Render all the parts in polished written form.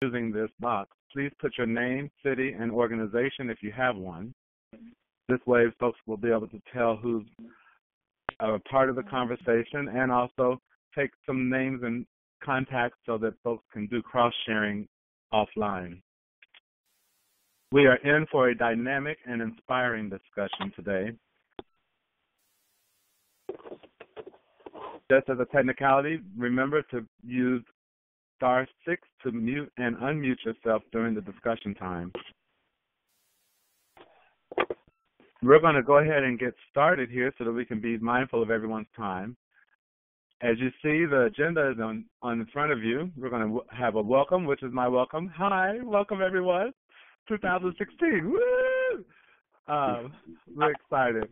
using this box, please put your name, city, and organization if you have one. This way, folks will be able to tell who's a part of the conversation, and also take some names and contacts so that folks can do cross-sharing offline. We are in for a dynamic and inspiring discussion today. Just as a technicality, remember to use *6 to mute and unmute yourself during the discussion time. We're going to go ahead and get started here so that we can be mindful of everyone's time. As you see, the agenda is on the front of you. We're going to have a welcome, which is my welcome. Hi, welcome everyone. 2016, woo! We're excited.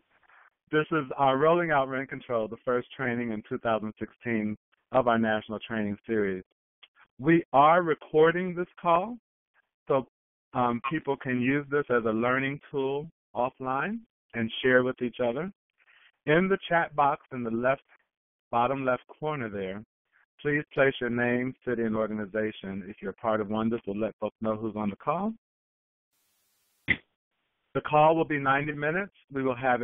This is our Rolling Out Rent Control, the first training in 2016 of our national training series. We are recording this call, so people can use this as a learning tool offline and share with each other. In the chat box in the bottom left corner there, please place your name, city, and organization. If you're part of one, this will let folks know who's on the call. The call will be 90 minutes. We will have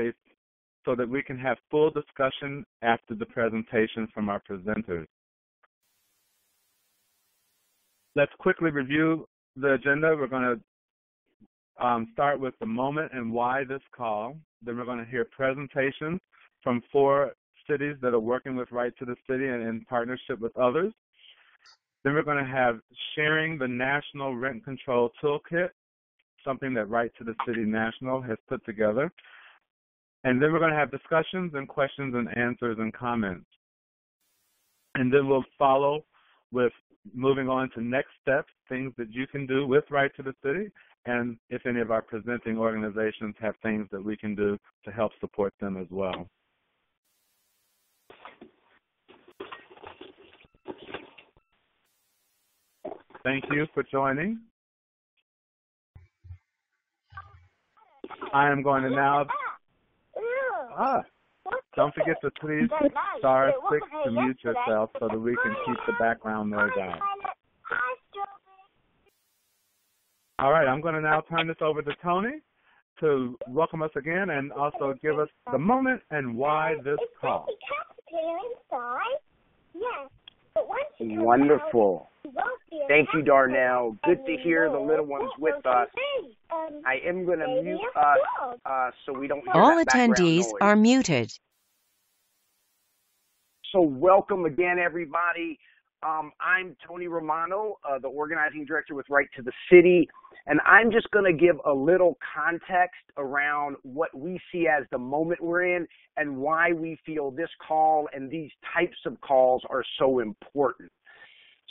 so that we can have full discussion after the presentation from our presenters. Let's quickly review the agenda. We're going to start with the moment and why this call. Then we're going to hear presentations from 4 cities that are working with Right to the City and in partnership with others. Then we're going to have sharing the National Rent Control Toolkit, something that Right to the City National has put together. And then we're going to have discussions and questions and answers and comments. And then we'll follow with moving on to next steps, things that you can do with Right to the City, and if any of our presenting organizations have things that we can do to help support them as well. Thank you for joining. I am going to now, don't forget to please hit *6 to mute yourself so that we can keep the background noise out. All right, I'm going to now turn this over to Tony to welcome us again and also give us the moment and why this call. Wonderful. Thank you, Darnell. Good to hear the little ones with us. I am going to mute us so we don't hear all that background attendees noise. are muted. So welcome again, everybody. I'm Tony Romano, the organizing director with Right to the City, and I'm just going to give a little context around what we see as the moment we're in and why we feel this call and these types of calls are so important.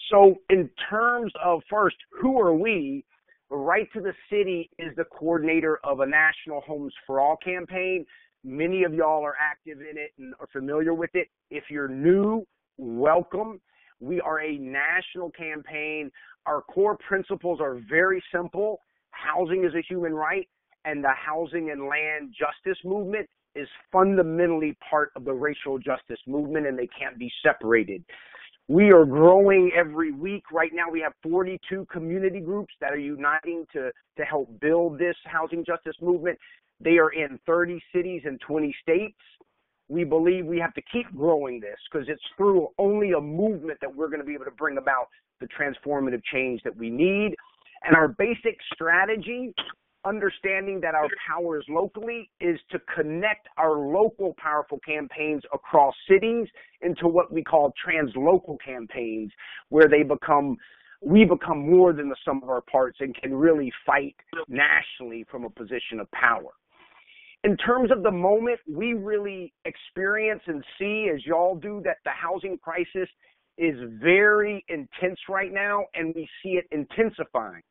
So in terms of first, who are we? Right to the City is the coordinator of a national Homes for All campaign. Many of y'all are active in it and are familiar with it. If you're new, welcome. We are a national campaign. Our core principles are very simple. Housing is a human right, and the housing and land justice movement is fundamentally part of the racial justice movement, and they can't be separated. We are growing every week. Right now we have 42 community groups that are uniting to help build this housing justice movement. They are in 30 cities and 20 states. We believe we have to keep growing this because it's through only a movement that we're going to be able to bring about the transformative change that we need. And our basic strategy, understanding that our power is locally, is to connect our local powerful campaigns across cities into what we call translocal campaigns, where we become more than the sum of our parts and can really fight nationally from a position of power. In terms of the moment, we really experience and see, as y'all do, that the housing crisis is very intense right now, and we see it intensifying.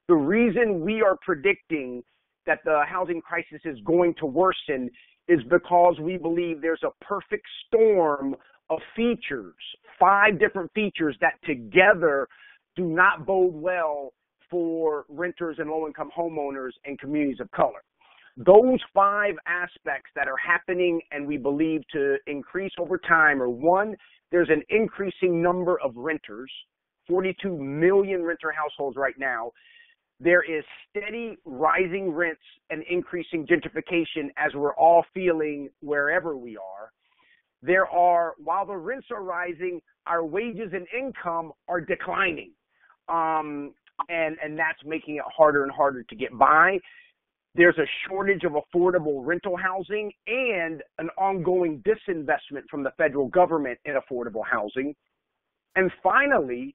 The reason we are predicting that the housing crisis is going to worsen is because we believe there's a perfect storm of features, 5 different features that together do not bode well for renters and low-income homeowners and communities of color. Those 5 aspects that are happening and we believe to increase over time are: 1, there's an increasing number of renters 42 million renter households right now. There is steady rising rents and increasing gentrification as we're all feeling wherever we are. While the rents are rising, our wages and income are declining. And that's making it harder and harder to get by. There's a shortage of affordable rental housing and an ongoing disinvestment from the federal government in affordable housing. And finally,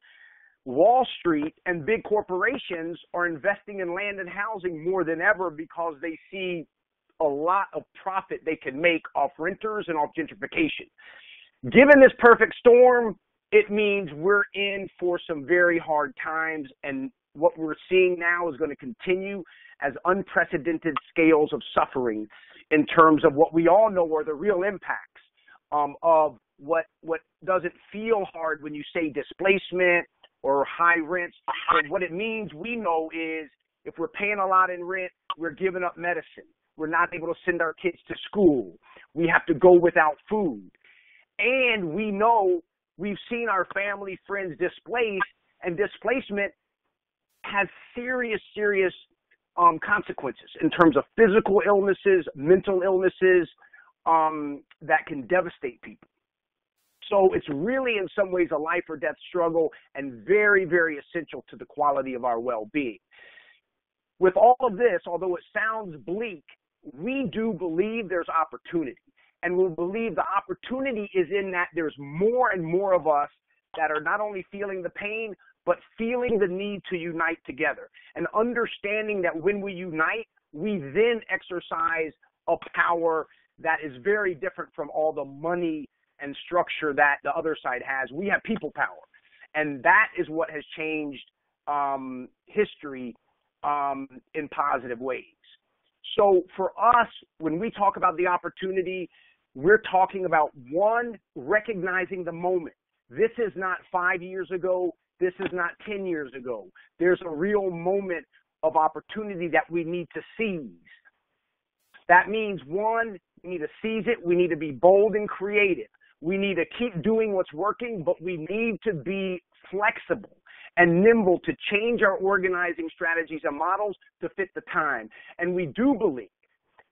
Wall Street and big corporations are investing in land and housing more than ever because they see a lot of profit they can make off renters and off gentrification. Given this perfect storm, it means we're in for some very hard times, and what we're seeing now is going to continue as unprecedented scales of suffering in terms of what we all know are the real impacts of what doesn't feel hard when you say displacement or high rents. But what it means, we know, is if we're paying a lot in rent, we're giving up medicine. We're not able to send our kids to school. We have to go without food. And we know we've seen our family, friends displaced, and displacement has serious consequences in terms of physical illnesses, mental illnesses that can devastate people. So it's really, in some ways, a life or death struggle and very, very essential to the quality of our well-being. With all of this, although it sounds bleak, we do believe there's opportunity. And we believe the opportunity is in that there's more and more of us that are not only feeling the pain, but feeling the need to unite together. And understanding that when we unite, we then exercise a power that is very different from all the money and structure that the other side has. We have people power. And that is what has changed history in positive ways. So for us, when we talk about the opportunity, we're talking about, one, recognizing the moment. This is not 5 years ago. This is not 10 years ago. There's a real moment of opportunity that we need to seize. That means, one, we need to seize it. We need to be bold and creative. We need to keep doing what's working, but we need to be flexible and nimble to change our organizing strategies and models to fit the time. And we do believe,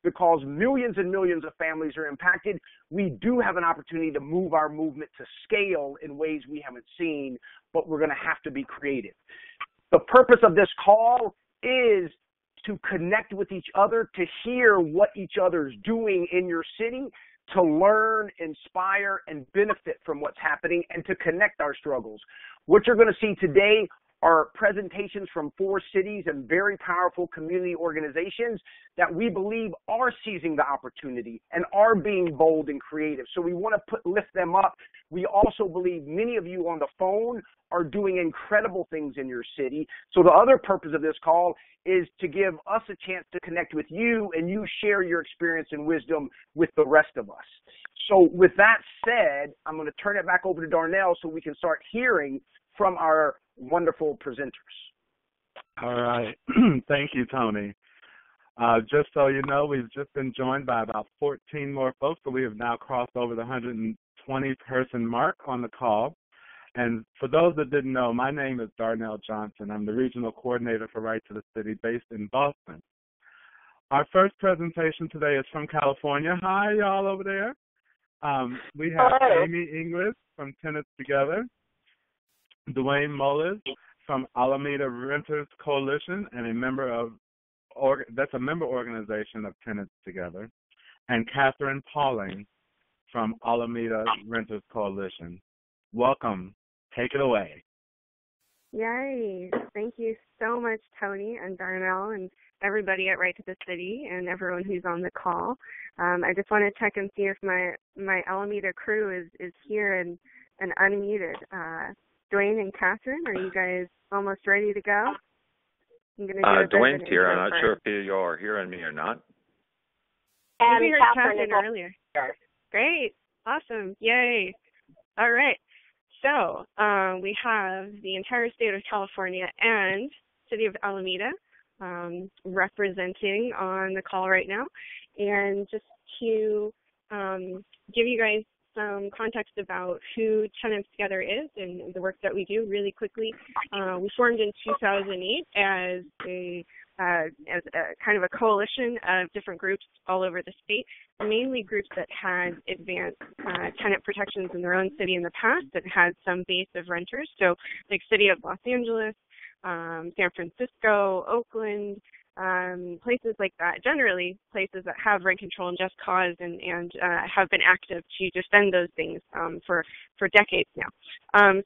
because millions and millions of families are impacted, we do have an opportunity to move our movement to scale in ways we haven't seen, but we're going to have to be creative. The purpose of this call is to connect with each other, to hear what each other's doing in your city, to learn, inspire, and benefit from what's happening, and to connect our struggles. What you're going to see today are presentations from 4 cities and very powerful community organizations that we believe are seizing the opportunity and are being bold and creative. So we want to lift them up. We also believe many of you on the phone are doing incredible things in your city. So the other purpose of this call is to give us a chance to connect with you, and you share your experience and wisdom with the rest of us. So with that said, I'm going to turn it back over to Darnell so we can start hearing from our wonderful presenters. All right. Thank you, Tony. Just so you know, we've just been joined by about 14 more folks, so we have now crossed over the 120-person mark on the call. And for those that didn't know, my name is Darnell Johnson. I'm the regional coordinator for Right to the City based in Boston. Our first presentation today is from California. Hi, y'all over there. We have Aimee Inglis from Tenants Together, Duane from Alameda Renters Coalition, and a member organization of Tenants Together, and Catherine Pauling from Alameda Renters Coalition. Welcome. Take it away. Yay. Thank you so much, Tony and Darnell and everybody at Right to the City and everyone who's on the call. I just want to check and see if my Alameda crew is here and unmuted. Duane and Catherine, are you guys almost ready to go? Duane's here. I'm not sure if you are hearing me or not. And we heard Catherine earlier. Great. Awesome. Yay. All right. So we have the entire state of California and city of Alameda representing on the call right now. And just to give you guys some context about who Tenants Together is and the work that we do really quickly. We formed in 2008 as a kind of a coalition of different groups all over the state, mainly groups that had advanced tenant protections in their own city in the past that had some base of renters. So like City of Los Angeles, San Francisco, Oakland, places like that, generally places that have rent control and just cause and have been active to defend those things for decades now.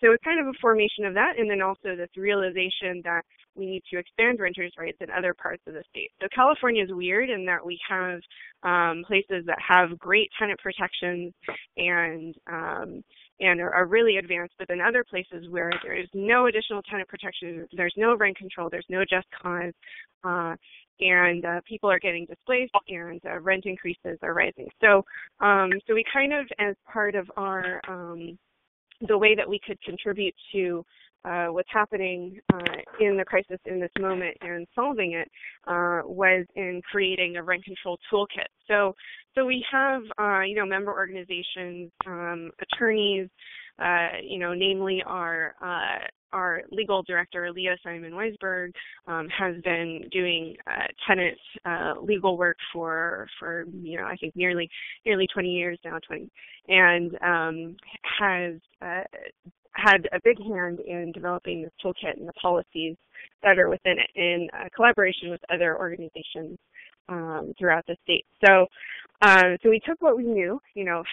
So it's kind of a formation of that, and then also this realization that we need to expand renters' rights in other parts of the state. So California is weird in that we have places that have great tenant protections and are really advanced, but then other places where there is no additional tenant protection, there's no rent control, there's no just cause, and people are getting displaced and rent increases are rising. So we kind of, as part of our the way that we could contribute to what's happening in the crisis in this moment and solving it was in creating a rent control toolkit. So we have, member organizations, attorneys, namely our legal director, Leah Simon-Weisberg, has been doing tenant legal work for I think nearly 20 years now, and has had a big hand in developing this toolkit and the policies that are within it in collaboration with other organizations throughout the state. So we took what we knew,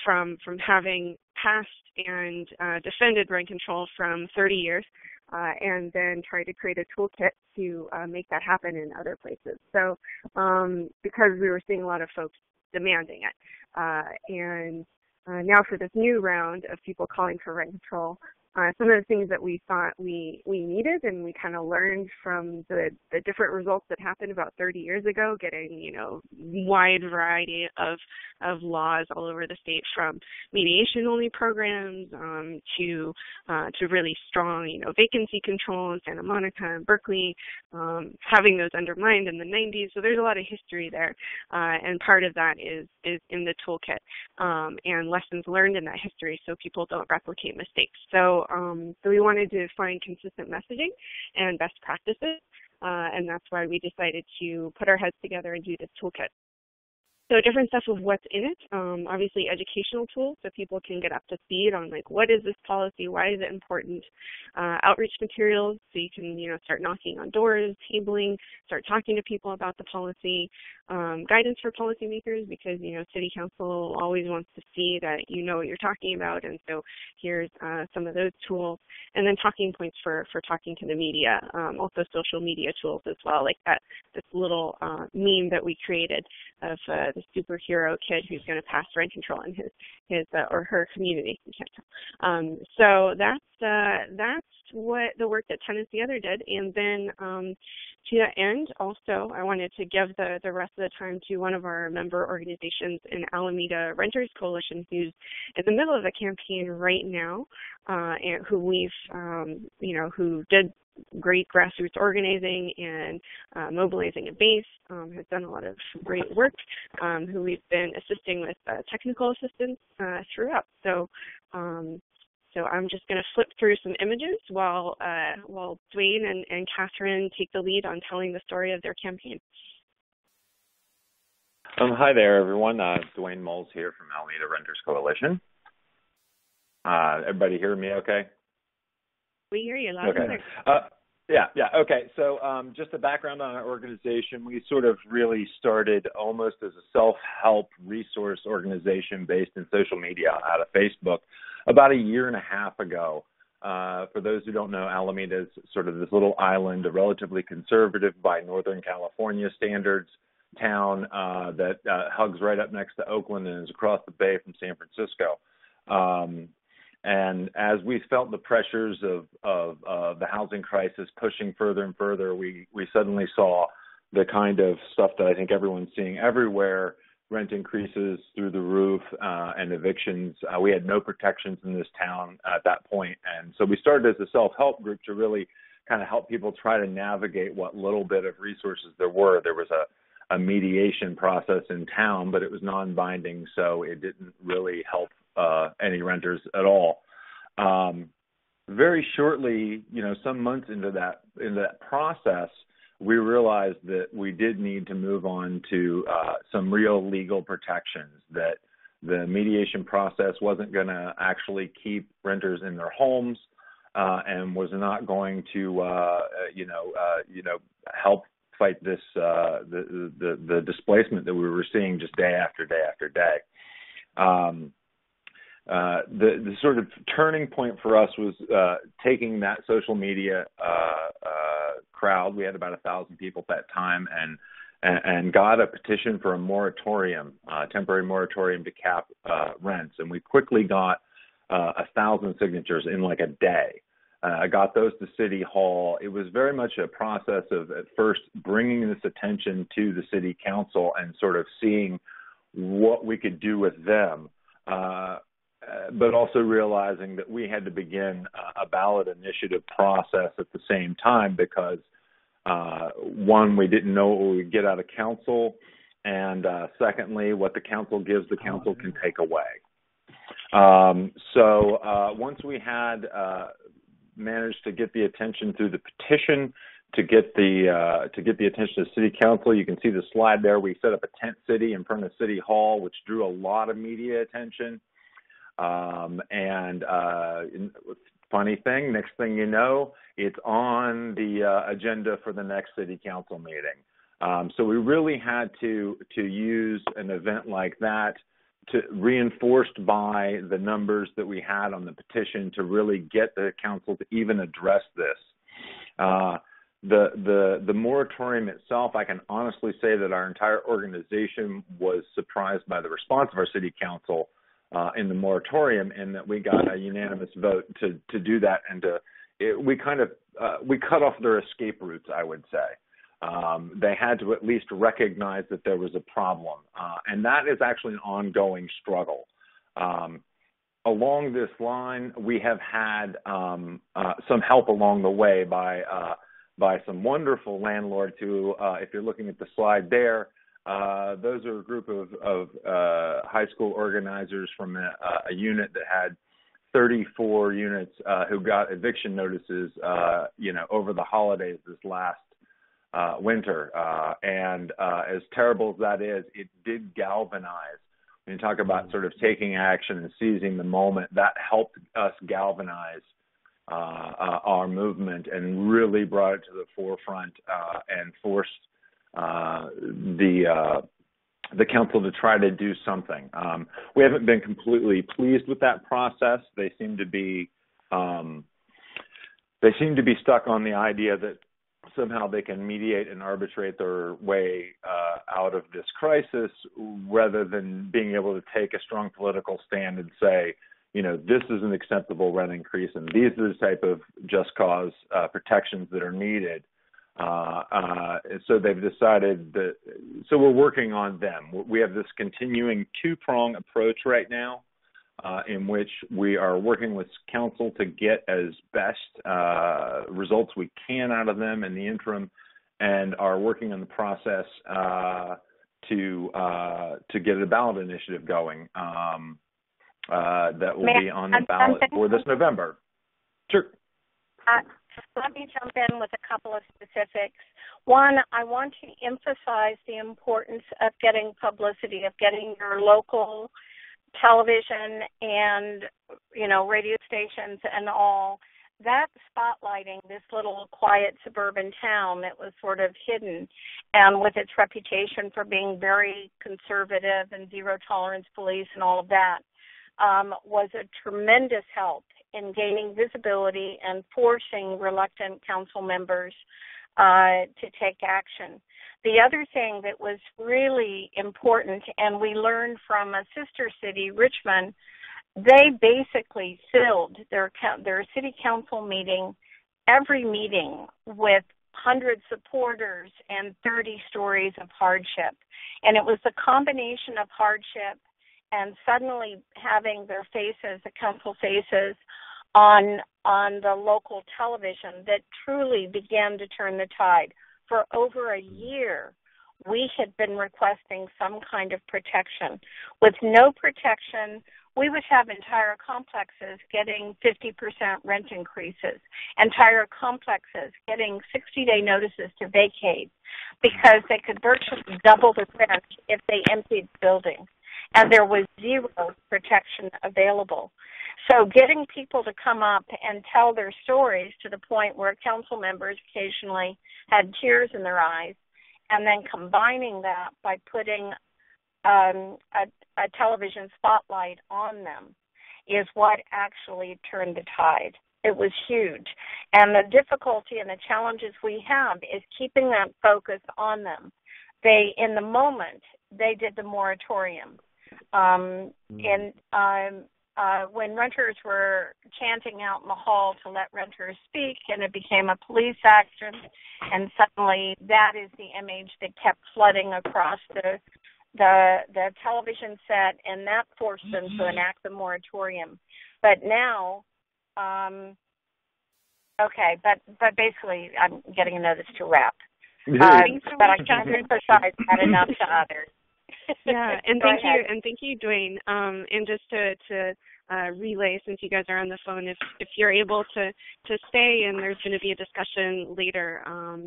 from having passed and defended rent control from 30 years, and then tried to create a toolkit to make that happen in other places. So because we were seeing a lot of folks demanding it, and now for this new round of people calling for rent control, some of the things that we thought we needed and we kind of learned from the different results that happened about 30 years ago, getting, wide variety of laws all over the state, from mediation-only programs to really strong, vacancy control in Santa Monica and Berkeley, having those undermined in the 90s. So there's a lot of history there, and part of that is in the toolkit and lessons learned in that history so people don't replicate mistakes. So we wanted to find consistent messaging and best practices, and that's why we decided to put our heads together and do this toolkit. So different stuff of what's in it, obviously educational tools so people can get up to speed on what is this policy, why is it important, outreach materials so you can, start knocking on doors, tabling, start talking to people about the policy, guidance for policymakers because, city council always wants to see that you know what you're talking about, and so here's some of those tools, and then talking points for talking to the media, also social media tools as well, like this little meme that we created of the superhero kid who's going to pass rent control in his or her community. You can't tell. So that's what the work that Tenants Together did, and then to that end, also I wanted to give the rest of the time to one of our member organizations in Alameda Renters Coalition, who's in the middle of a campaign right now, and who we've who did great grassroots organizing and mobilizing a base, has done a lot of great work, who we've been assisting with technical assistance throughout. So I'm just going to flip through some images while Duane and Catherine take the lead on telling the story of their campaign. Hi there, everyone. Duane Moles here from Alameda Renters Coalition. Everybody hear me okay? We hear you loud and clear. Yeah. Okay. So just a background on our organization. We sort of really started almost as a self-help resource organization based in social media out of Facebook about a year and a half ago. For those who don't know, Alameda is sort of this little island, a relatively conservative by Northern California standards town that hugs right up next to Oakland and is across the bay from San Francisco. And as we felt the pressures of the housing crisis pushing further and further, we suddenly saw the kind of stuff that I think everyone's seeing everywhere, rent increases through the roof and evictions. We had no protections in this town at that point. And so we started as a self-help group to really kind of help people try to navigate what little bit of resources there were. There was a mediation process in town, but it was non-binding, so it didn't really help any renters at all. Very shortly, some months into that process, we realized that we did need to move on to some real legal protections, that the mediation process wasn't going to actually keep renters in their homes and was not going to, help fight this the displacement that we were seeing just day after day after day. The sort of turning point for us was taking that social media crowd. We had about 1,000 people at that time, and got a petition for a moratorium, temporary moratorium to cap rents, and we quickly got 1,000 signatures in like a day. I got those to City Hall. It was very much a process of, at first, bringing this attention to the City Council and sort of seeing what we could do with them, but also realizing that we had to begin a ballot initiative process at the same time because, one, we didn't know what we would get out of council, and secondly, what the council gives, the council can take away. So once we had managed to get the attention through the petition, to get the attention of City Council, you can see the slide there. We set up a tent city in front of City Hall, which drew a lot of media attention. Funny thing, next thing you know, it's on the agenda for the next City Council meeting. So we really had to use an event like that, reinforced by the numbers that we had on the petition, to really get the council to even address this. The moratorium itself, I can honestly say that our entire organization was surprised by the response of our City Council in the moratorium, and that we got a unanimous vote to do that, and we cut off their escape routes, I would say. They had to at least recognize that there was a problem, and that is actually an ongoing struggle. Along this line, we have had some help along the way by some wonderful landlords who, if you're looking at the slide there, those are a group of high school organizers from a unit that had 34 units who got eviction notices, over the holidays this last winter. And as terrible as that is, it did galvanize. When you talk about sort of taking action and seizing the moment, that helped us galvanize our movement and really brought it to the forefront and forced the council to try to do something. We haven't been completely pleased with that process. They seem to be stuck on the idea that somehow they can mediate and arbitrate their way out of this crisis, rather than being able to take a strong political stand and say, this is an acceptable rent increase, and these are the type of just cause protections that are needed. So they've decided that. So we're working on them. We have this continuing two-prong approach right now, in which we are working with council to get as best results we can out of them in the interim, and are working on the process to get a ballot initiative going that will be on the ballot for this November. Sure. Let me jump in with a couple of specifics. One, I want to emphasize the importance of getting publicity, of getting your local television and, radio stations and all, that spotlighting this little quiet suburban town that was sort of hidden, and with its reputation for being very conservative and zero tolerance police and all of that, was a tremendous help in gaining visibility and forcing reluctant council members to take action. The other thing that was really important, and we learned from a sister city, Richmond, they basically filled their city council meeting, every meeting, with 100 supporters and 30 stories of hardship. And it was the combination of hardship and suddenly having their faces, the council faces, on the local television that truly began to turn the tide. For over a year, we had been requesting some kind of protection. With no protection, we would have entire complexes getting 50% rent increases, entire complexes getting 60-day notices to vacate because they could virtually double the rent if they emptied the building, and there was zero protection available. So getting people to come up and tell their stories to the point where council members occasionally had tears in their eyes, and then combining that by putting a television spotlight on them is what actually turned the tide. It was huge. And the difficulty and the challenges we have is keeping that focus on them. In the moment, they did the moratorium. When renters were chanting out in the hall to let renters speak, and it became a police action, and suddenly that is the image that kept flooding across the television set, and that forced them to enact the moratorium. But now, but basically, I'm getting a notice to wrap. But I can't emphasize that enough to others. Yeah, and thank you, Duane. And just to relay, since you guys are on the phone, if you're able to stay, and there's going to be a discussion later. I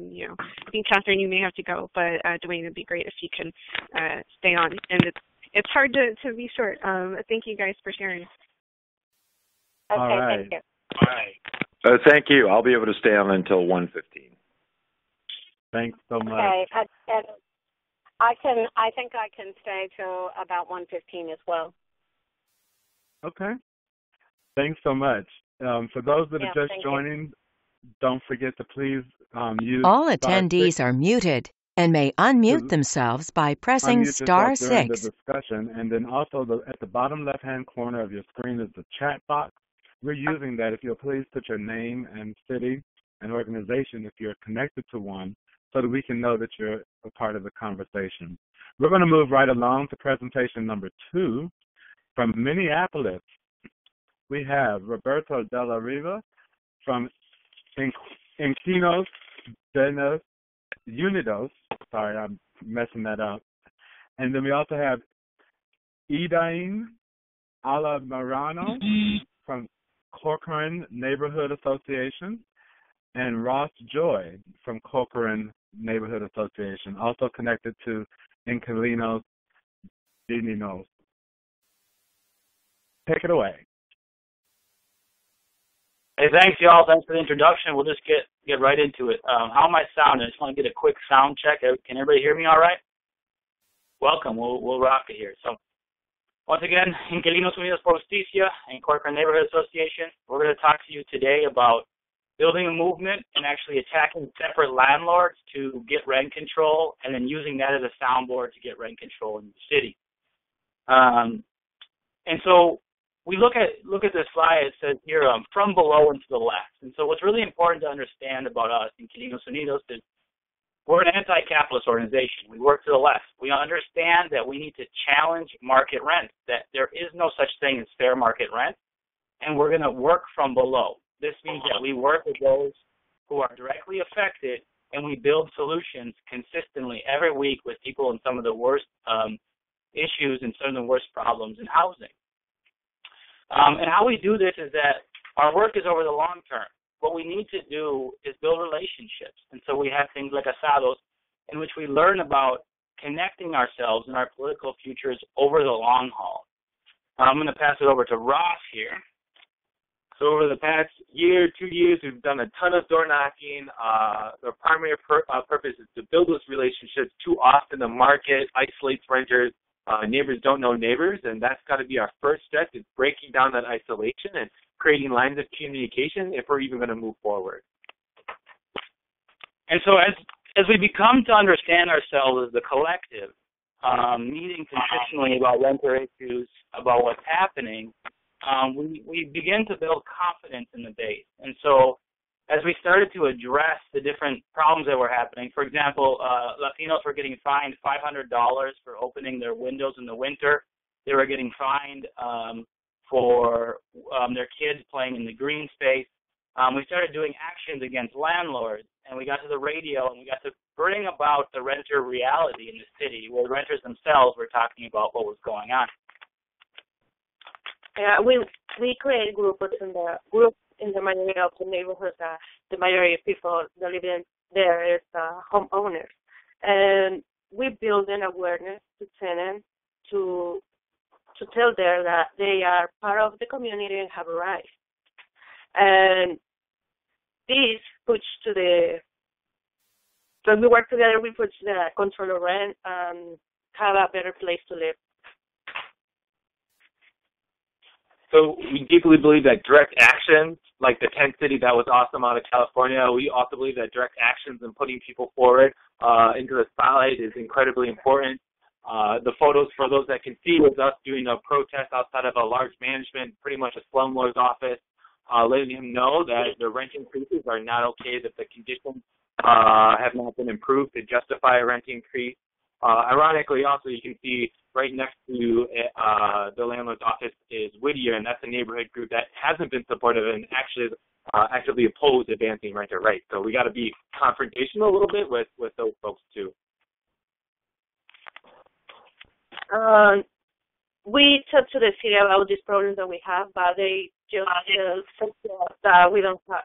think Catherine, you may have to go, but Duane, it'd be great if you can stay on. And it's hard to be short. Thank you guys for sharing. Okay, all right. thank you. All right. Thank you. I'll be able to stay on until 1:15. Thanks so much. Okay, I think I can stay till about 1:15 as well. Okay. Thanks so much. For those that are just joining, don't forget to please use all attendees are muted and may unmute themselves by pressing star 6. During the discussion, and then also at the bottom left-hand corner of your screen is the chat box. We're using that. If you'll please put your name and city and organization if you're connected to one, so that we can know that you're a part of the conversation. We're going to move right along to presentation number 2. From Minneapolis, we have Roberto de la Riva from Inquilinxs, Unidxs. Sorry, I'm messing that up. And then we also have Edain Altamirano from Corcorcan Neighborhood Association, and Ross Joy from Corcorcan Neighborhood Association, also connected to Inquilinxs. Take it away. Hey, thanks, y'all. Thanks for the introduction. We'll just get right into it. How am I sounding? I just want to get a quick sound check. Can everybody hear me all right? Welcome. We'll rock it here. So, once again, Inquilinos Unidos por Justicia and Corcorcan Neighborhood Association, we're going to talk to you today about building a movement and actually attacking separate landlords to get rent control, and then using that as a soundboard to get rent control in the city. And so we look at this slide. It says here from below and to the left. And so what's really important to understand about us, Inquilinos Unidos, is we're an anti-capitalist organization. We work to the left. We understand that we need to challenge market rent, that there is no such thing as fair market rent, and we're going to work from below. This means that we work with those who are directly affected, and we build solutions consistently every week with people in some of the worst issues and some of the worst problems in housing. And how we do this is that our work is over the long term. What we need to do is build relationships. And so we have things like asados, in which we learn about connecting ourselves and our political futures over the long haul. I'm going to pass it over to Ross here. So over the past year, 2 years, we've done a ton of door knocking. The primary purpose is to build those relationships. Too often the market isolates renters. Neighbors don't know neighbors, and that's got to be our first step, is breaking down that isolation and creating lines of communication if we're even going to move forward. And so as we become to understand ourselves as the collective, meeting consistently about renter issues, about what's happening, we begin to build confidence in the base. And so as we started to address the different problems that were happening, for example, Latinos were getting fined $500 for opening their windows in the winter. They were getting fined for their kids playing in the green space. We started doing actions against landlords, and we got to the radio, and we got to bring about the renter reality in the city, where the renters themselves were talking about what was going on. we create groups in the majority of the neighborhoods. The majority of people that live in there is homeowners, and we build an awareness to tenants to tell them that they are part of the community and have a right. And this puts to when we work together, we put the control of rent and have a better place to live. So we deeply believe that direct actions, like the tent city that was awesome out of California, we also believe that direct actions and putting people forward into the spotlight is incredibly important. The photos, for those that can see, was us doing a protest outside of a large management, pretty much a slumlord's office, letting him know that the rent increases are not okay, that the conditions have not been improved to justify a rent increase. Ironically, also, you can see right next to the landlord's office is Whittier, and that's a neighborhood group that hasn't been supportive and actually actively opposed advancing renter rights. So we got to be confrontational a little bit with those folks too. We talk to the city about these problems that we have, but they just said that we don't have,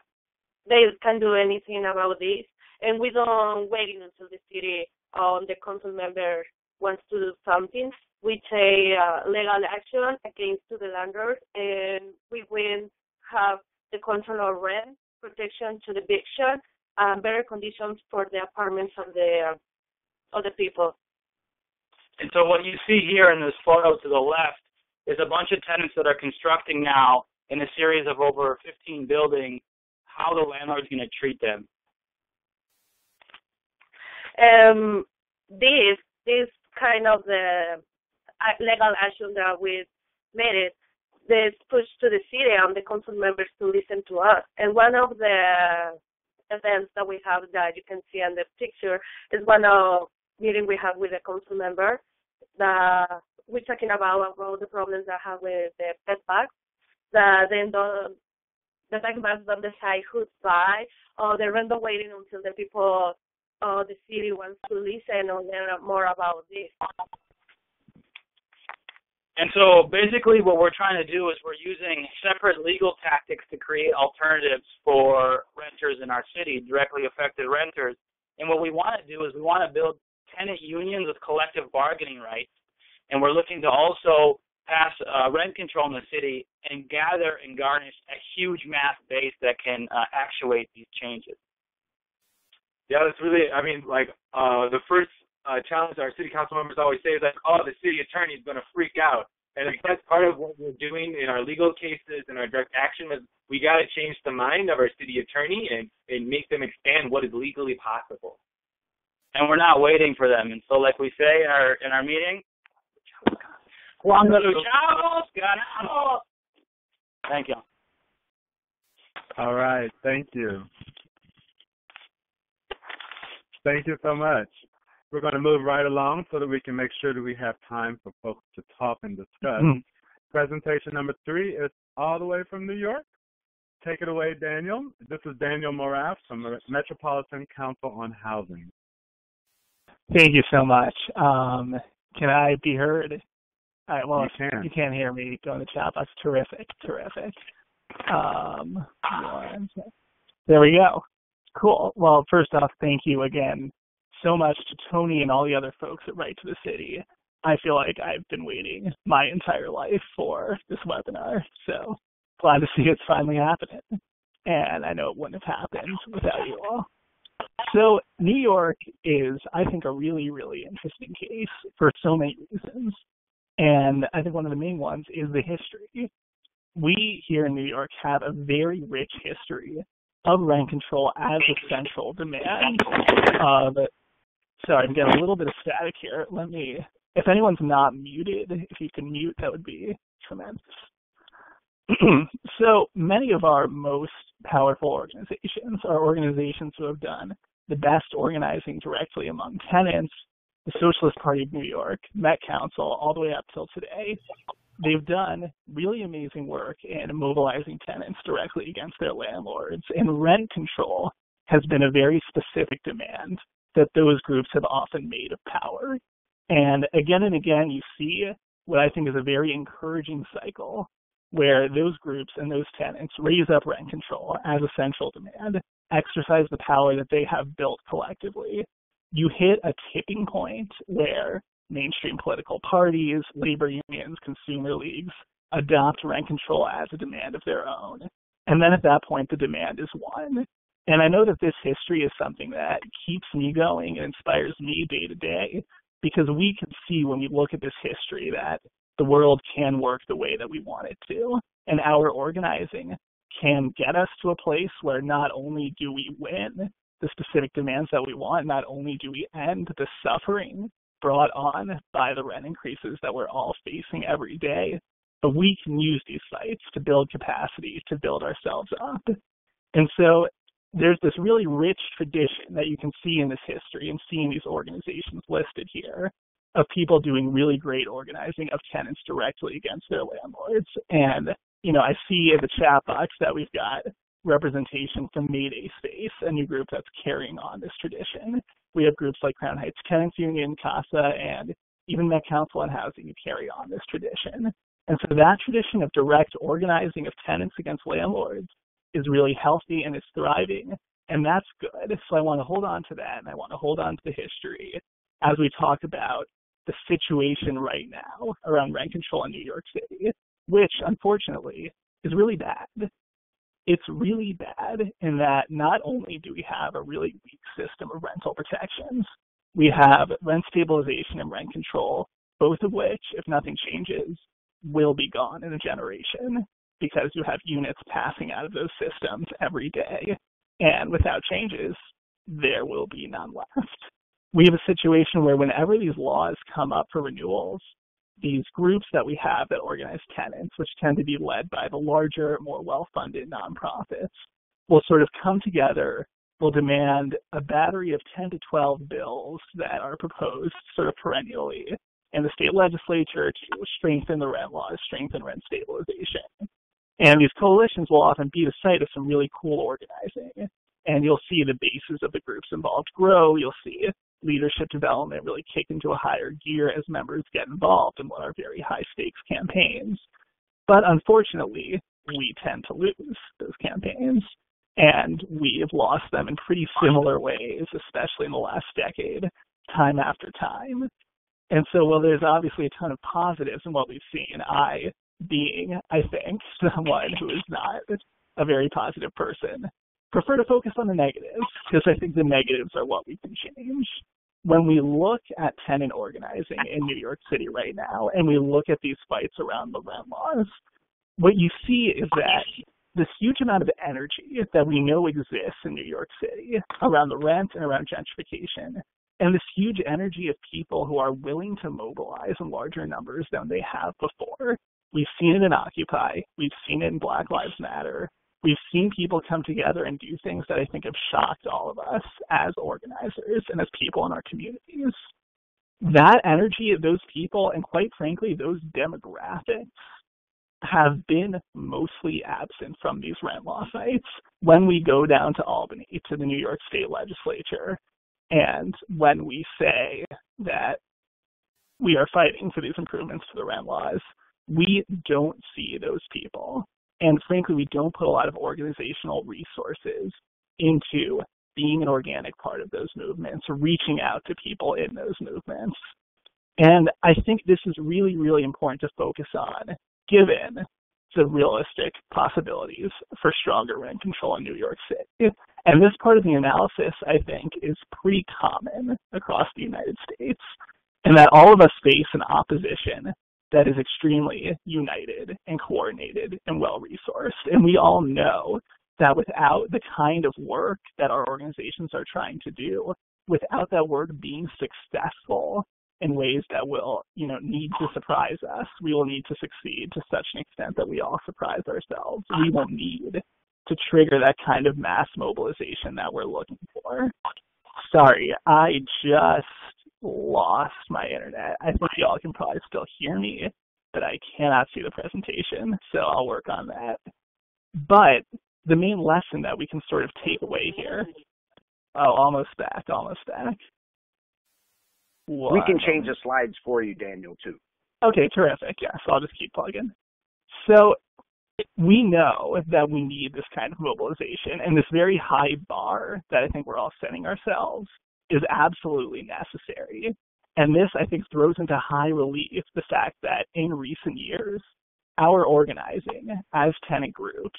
they can't do anything about this, and we don't wait until the city or the council member wants to do something. We take legal action against the landlord, and we will have the control of rent, protection to the eviction, and better conditions for the apartments of the people. And so what you see here in this photo to the left is a bunch of tenants that are constructing now in a series of over 15 buildings, how the landlord's going to treat them. This kind of the legal action that we made it, this push to the city and the council members to listen to us. And one of the events that we have that you can see in the picture is one of meeting we have with the council member. We're talking about the problems that have with the bed bugs. Then the bed bugs don't decide who's buy, or they're waiting until the people the city wants to listen or learn more about this. And so basically what we're trying to do is we're using separate legal tactics to create alternatives for renters in our city, directly affected renters. And what we want to do is we want to build tenant unions with collective bargaining rights. And we're looking to also pass rent control in the city and gather and garnish a huge mass base that can actuate these changes. Yeah, that's really, the first challenge our city council members always say is like, the city attorney is going to freak out. And that's part of what we're doing in our legal cases and our direct action is we got to change the mind of our city attorney and make them expand what is legally possible. And we're not waiting for them. And so like we say in our meeting, thank you. All right, thank you. Thank you so much. We're going to move right along so that we can make sure that we have time for folks to talk and discuss. Presentation number 3 is all the way from New York. Take it away, Daniel. This is Daniel Moraff from Metropolitan Council on Housing. Thank you so much. Can I be heard? All right, well, if you can't hear me, go in the chat. That's terrific. There we go. Cool. Well, first off, thank you again so much to Tony and all the other folks at Right to the City. I feel like I've been waiting my entire life for this webinar, so glad to see it's finally happening. And I know it wouldn't have happened without you all. So New York is, I think, a really, really interesting case for so many reasons. And I think one of the main ones is the history. We here in New York have a very rich history of rent control as a central demand. Sorry, I'm getting a little bit of static here. If anyone's not muted, if you can mute, that would be tremendous. So many of our most powerful organizations are organizations who have done the best organizing directly among tenants, the Socialist Party of New York, Met Council, all the way up till today. They've done really amazing work in mobilizing tenants directly against their landlords, and rent control has been a very specific demand that those groups have often made of power. And again, you see what I think is a very encouraging cycle where those groups and those tenants raise up rent control as a central demand, exercise the power that they have built collectively. You hit a tipping point where mainstream political parties, labor unions, consumer leagues adopt rent control as a demand of their own. And then at that point, the demand is won. And I know that this history is something that keeps me going and inspires me day to day, because we can see when we look at this history that the world can work the way that we want it to. And our organizing can get us to a place where not only do we win the specific demands that we want, not only do we end the suffering brought on by the rent increases that we're all facing every day, but we can use these sites to build capacity, to build ourselves up. And so there's this really rich tradition that you can see in this history and see in these organizations listed here of people doing really great organizing of tenants directly against their landlords. And, you know, I see in the chat box that we've got representation from Mayday Space, a new group that's carrying on this tradition. We have groups like Crown Heights Tenants Union, CASA, and even Met Council on Housing who carry on this tradition. And so that tradition of direct organizing of tenants against landlords is really healthy and is thriving, and that's good. So I want to hold on to that, and I want to hold on to the history as we talk about the situation right now around rent control in New York City, which unfortunately is really bad. It's really bad in that not only do we have a really weak system of rental protections, we have rent stabilization and rent control, both of which, if nothing changes, will be gone in a generation, because you have units passing out of those systems every day. And without changes, there will be none left. We have a situation where whenever these laws come up for renewals, these groups that we have that organize tenants, which tend to be led by the larger, more well-funded nonprofits, will sort of come together, will demand a battery of 10 to 12 bills that are proposed sort of perennially in the state legislature to strengthen the rent laws, strengthen rent stabilization. And these coalitions will often be the site of some really cool organizing. And you'll see the bases of the groups involved grow. You'll see leadership development really kick into a higher gear as members get involved in what are very high-stakes campaigns. But unfortunately, we tend to lose those campaigns. And we have lost them in pretty similar ways, especially in the last decade, time after time. And so while there's obviously a ton of positives in what we've seen, I think, someone who is not a very positive person, prefer to focus on the negatives, because I think the negatives are what we can change. When we look at tenant organizing in New York City right now, and we look at these fights around the rent laws, what you see is that this huge amount of energy that we know exists in New York City around the rent and around gentrification, and this huge energy of people who are willing to mobilize in larger numbers than they have before. We've seen it in Occupy. We've seen it in Black Lives Matter. We've seen people come together and do things that I think have shocked all of us as organizers and as people in our communities. That energy of those people, and quite frankly, those demographics, have been mostly absent from these rent law fights. When we go down to Albany, to the New York State Legislature, and when we say that we are fighting for these improvements to the rent laws, we don't see those people. And frankly, we don't put a lot of organizational resources into being an organic part of those movements, reaching out to people in those movements. And I think this is really, really important to focus on, given the realistic possibilities for stronger rent control in New York City. And this part of the analysis, I think, is pretty common across the United States, and that all of us face an opposition that is extremely united and coordinated and well-resourced. And we all know that without the kind of work that our organizations are trying to do, without that work being successful in ways that will, need to surprise us, we will need to succeed to such an extent that we all surprise ourselves. We will need to trigger that kind of mass mobilization that we're looking for. Sorry, I just lost my internet. I think y'all can probably still hear me, but I cannot see the presentation, so I'll work on that. But the main lesson that we can sort of take away here, almost back. We can change the slides for you, Daniel, too. Okay, terrific. Yeah, so I'll just keep plugging. So we know that we need this kind of mobilization, and this very high bar that I think we're all setting ourselves is absolutely necessary. And this, I think, throws into high relief the fact that in recent years, our organizing as tenant groups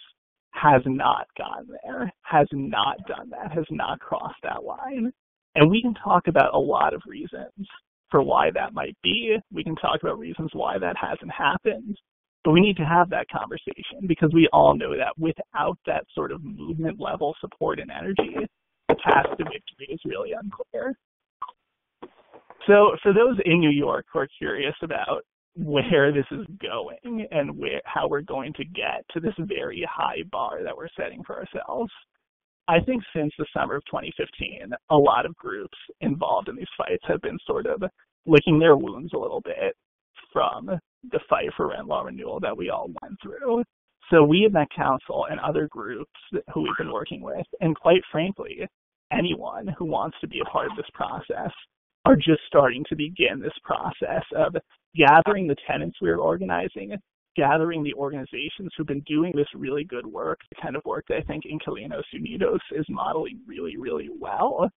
has not gone there, has not done that, has not crossed that line. And we can talk about a lot of reasons for why that might be. We can talk about reasons why that hasn't happened. But we need to have that conversation because we all know that without that sort of movement level support and energy, the path to victory is really unclear. So for those in New York who are curious about where this is going and how we're going to get to this very high bar that we're setting for ourselves, I think since the summer of 2015, a lot of groups involved in these fights have been sort of licking their wounds a little bit from the fight for rent law renewal that we all went through. So we at Met Council and other groups who we've been working with, and quite frankly, anyone who wants to be a part of this process, are just starting to begin this process of gathering the tenants we're organizing, gathering the organizations who've been doing this really good work, the kind of work that I think Inquilinxs, Unidxs is modeling really, really well,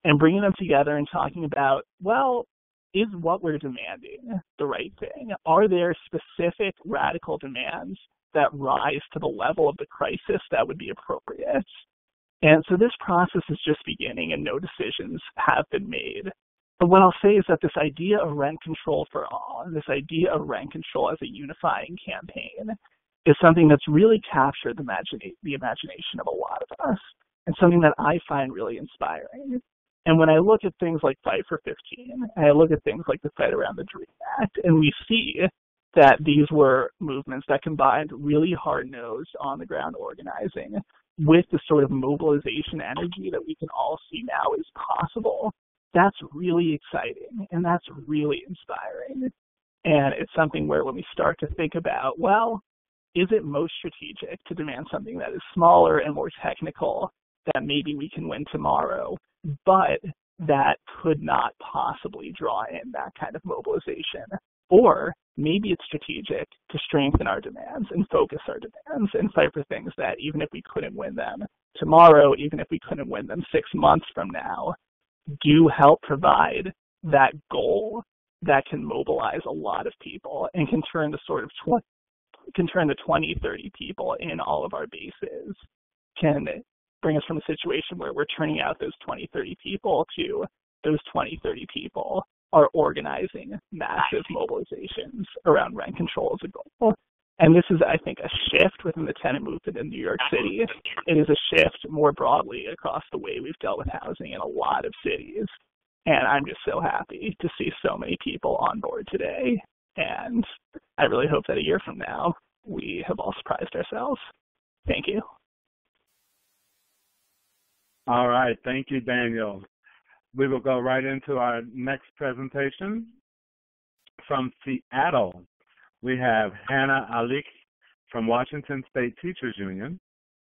and bringing them together and talking about, well, is what we're demanding the right thing? Are there specific radical demands that rise to the level of the crisis that would be appropriate? And so this process is just beginning and no decisions have been made. But what I'll say is that this idea of rent control for all, and this idea of rent control as a unifying campaign, is something that's really captured the imagination of a lot of us, and something that I find really inspiring. And when I look at things like Fight for 15, and I look at things like the fight around the DREAM Act, and we see that these were movements that combined really hard-nosed, on-the-ground organizing with the sort of mobilization energy that we can all see now is possible, that's really exciting, and that's really inspiring. And it's something where when we start to think about, well, is it most strategic to demand something that is smaller and more technical that maybe we can win tomorrow, but that could not possibly draw in that kind of mobilization? Or maybe it's strategic to strengthen our demands and focus our demands and fight for things that even if we couldn't win them tomorrow, even if we couldn't win them 6 months from now, do help provide that goal that can mobilize a lot of people and can turn the 20, 30 people in all of our bases, can bring us from a situation where we're turning out those 20, 30 people to those 20, 30 people are organizing massive mobilizations around rent control as a goal. And this is, I think, a shift within the tenant movement in New York City. It is a shift more broadly across the way we've dealt with housing in a lot of cities. And I'm just so happy to see so many people on board today. And I really hope that a year from now, we have all surprised ourselves. Thank you. All right. Thank you, Daniel. We will go right into our next presentation. From Seattle, we have Hana Alicic from Washington State Teachers Union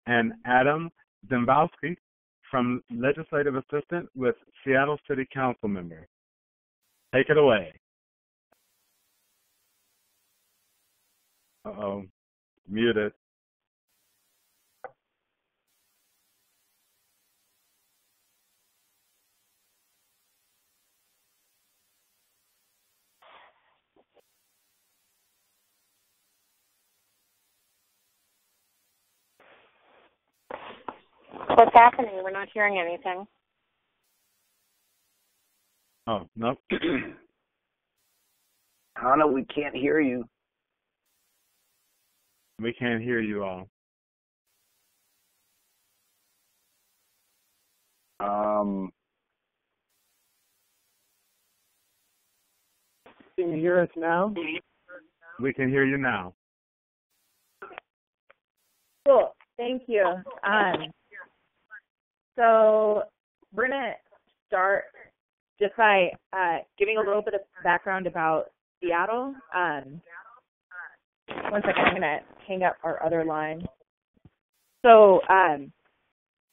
and Adam Ziemkowsk from Legislative Assistant with Seattle City Councilmember. Take it away. Uh-oh, muted. What's happening? We're not hearing anything. Oh, nope. Hana, we can't hear you. We can't hear you all. Can you hear us now? We can hear you now. Cool. Thank you. So we're going to start just by giving a little bit of background about Seattle. One second, I'm going to hang up our other line. So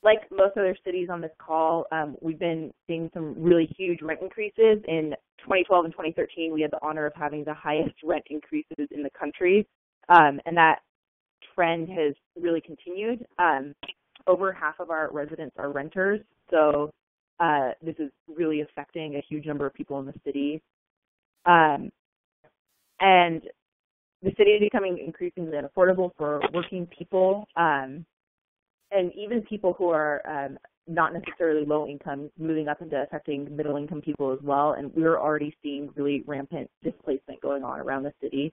like most other cities on this call, we've been seeing some really huge rent increases. In 2012 and 2013, we had the honor of having the highest rent increases in the country, and that trend has really continued. Over half of our residents are renters, so this is really affecting a huge number of people in the city. And the city is becoming increasingly unaffordable for working people, and even people who are not necessarily low income, moving up into affecting middle income people as well. And we're already seeing really rampant displacement going on around the city.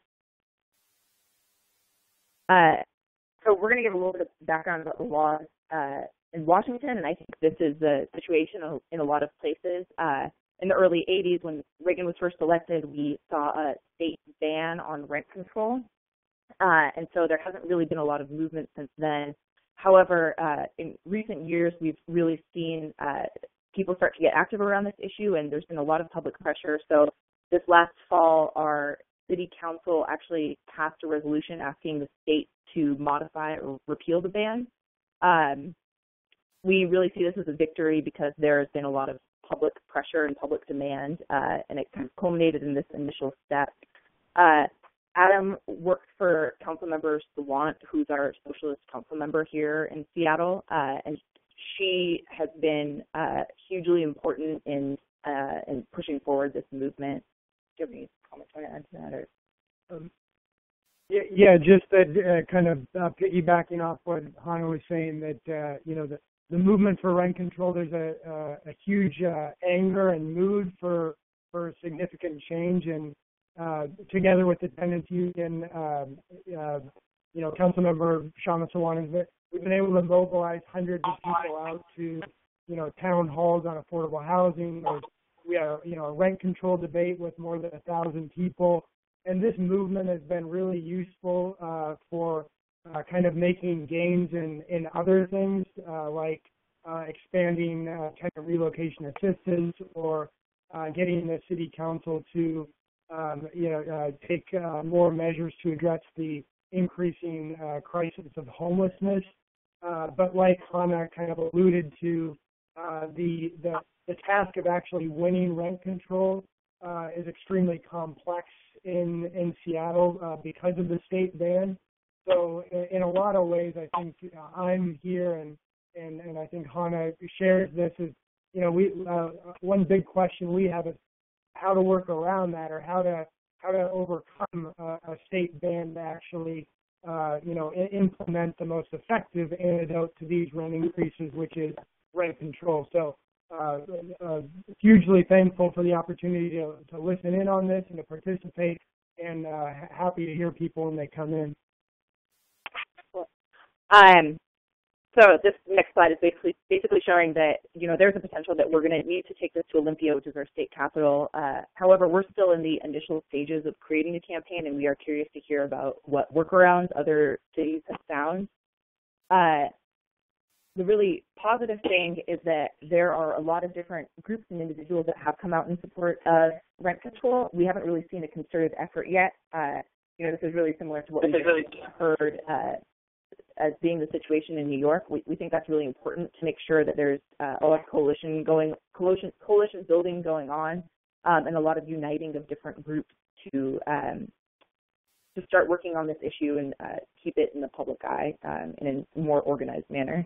So we're going to give a little bit of background about the laws in Washington, and I think this is the situation in a lot of places. In the early 80s, when Reagan was first elected, we saw a state ban on rent control, and so there hasn't really been a lot of movement since then. However, in recent years, we've really seen people start to get active around this issue, and there's been a lot of public pressure. So this last fall, our city council actually passed a resolution asking the state to modify or repeal the ban. We really see this as a victory because there has been a lot of public pressure and public demand, and it kind of culminated in this initial step. Adam worked for Councilmember Sawant, who's our socialist council member here in Seattle, and she has been hugely important in pushing forward this movement. Do you have any comments on that? Or? Yeah, just that kind of piggybacking off what Hana was saying, that the movement for rent control, there's a huge anger and mood for significant change, and together with the Tenants Union, Councilmember Kshama Sawant, we've been able to mobilize hundreds of people out to town halls on affordable housing. We have a rent control debate with more than 1,000 people. And this movement has been really useful for kind of making gains in other things like expanding tenant relocation assistance, or getting the city council to take more measures to address the increasing crisis of homelessness. But like Hana kind of alluded to, the task of actually winning rent control is extremely complex in Seattle because of the state ban. So in a lot of ways, I think I'm here, and I think Hana shares this, is one big question we have is how to work around that, or how to overcome a state ban to actually implement the most effective antidote to these rent increases, which is rent control. So hugely thankful for the opportunity to listen in on this and to participate, and happy to hear people when they come in. So this next slide is basically showing that there's a potential that we're going to need to take this to Olympia, which is our state capital. However, we're still in the initial stages of creating a campaign, and we are curious to hear about what workarounds other cities have found. The really positive thing is that there are a lot of different groups and individuals that have come out in support of rent control. We haven't really seen a concerted effort yet. This is really similar to what we've heard as being the situation in New York. We think that's really important to make sure that there's a lot of coalition building going on, and a lot of uniting of different groups to start working on this issue and keep it in the public eye in a more organized manner.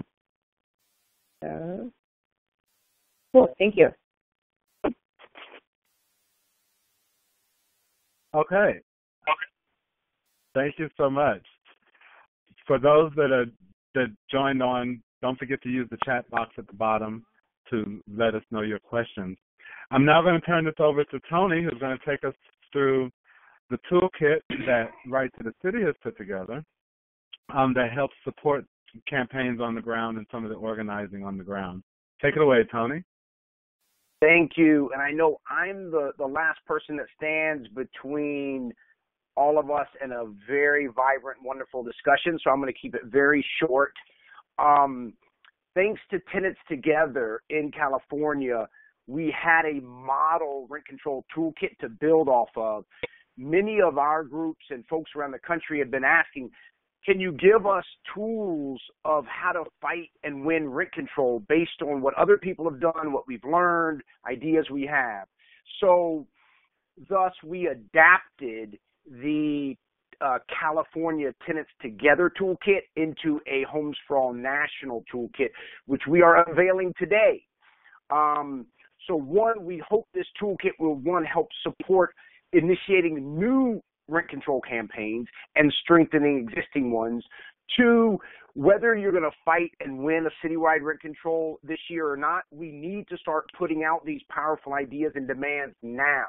So, cool, thank you. Okay. Thank you so much. For those that joined on, don't forget to use the chat box at the bottom to let us know your questions. I'm now going to turn this over to Tony, who's going to take us through the toolkit that Right to the City has put together that helps support campaigns on the ground and some of the organizing on the ground. Take it away, Tony. Thank you. And I know I'm the last person that stands between all of us and a very vibrant, wonderful discussion, so I'm going to keep it very short. Thanks to Tenants Together in California, we had a model rent control toolkit to build off of. Many of our groups and folks around the country have been asking, can you give us tools of how to fight and win rent control based on what other people have done, what we've learned, ideas we have? So thus we adapted the California Tenants Together toolkit into a Homes for All national toolkit, which we are unveiling today. So one, we hope this toolkit will, one, help support initiating new rent control campaigns and strengthening existing ones. Two, whether you're going to fight and win a citywide rent control this year or not, we need to start putting out these powerful ideas and demands now.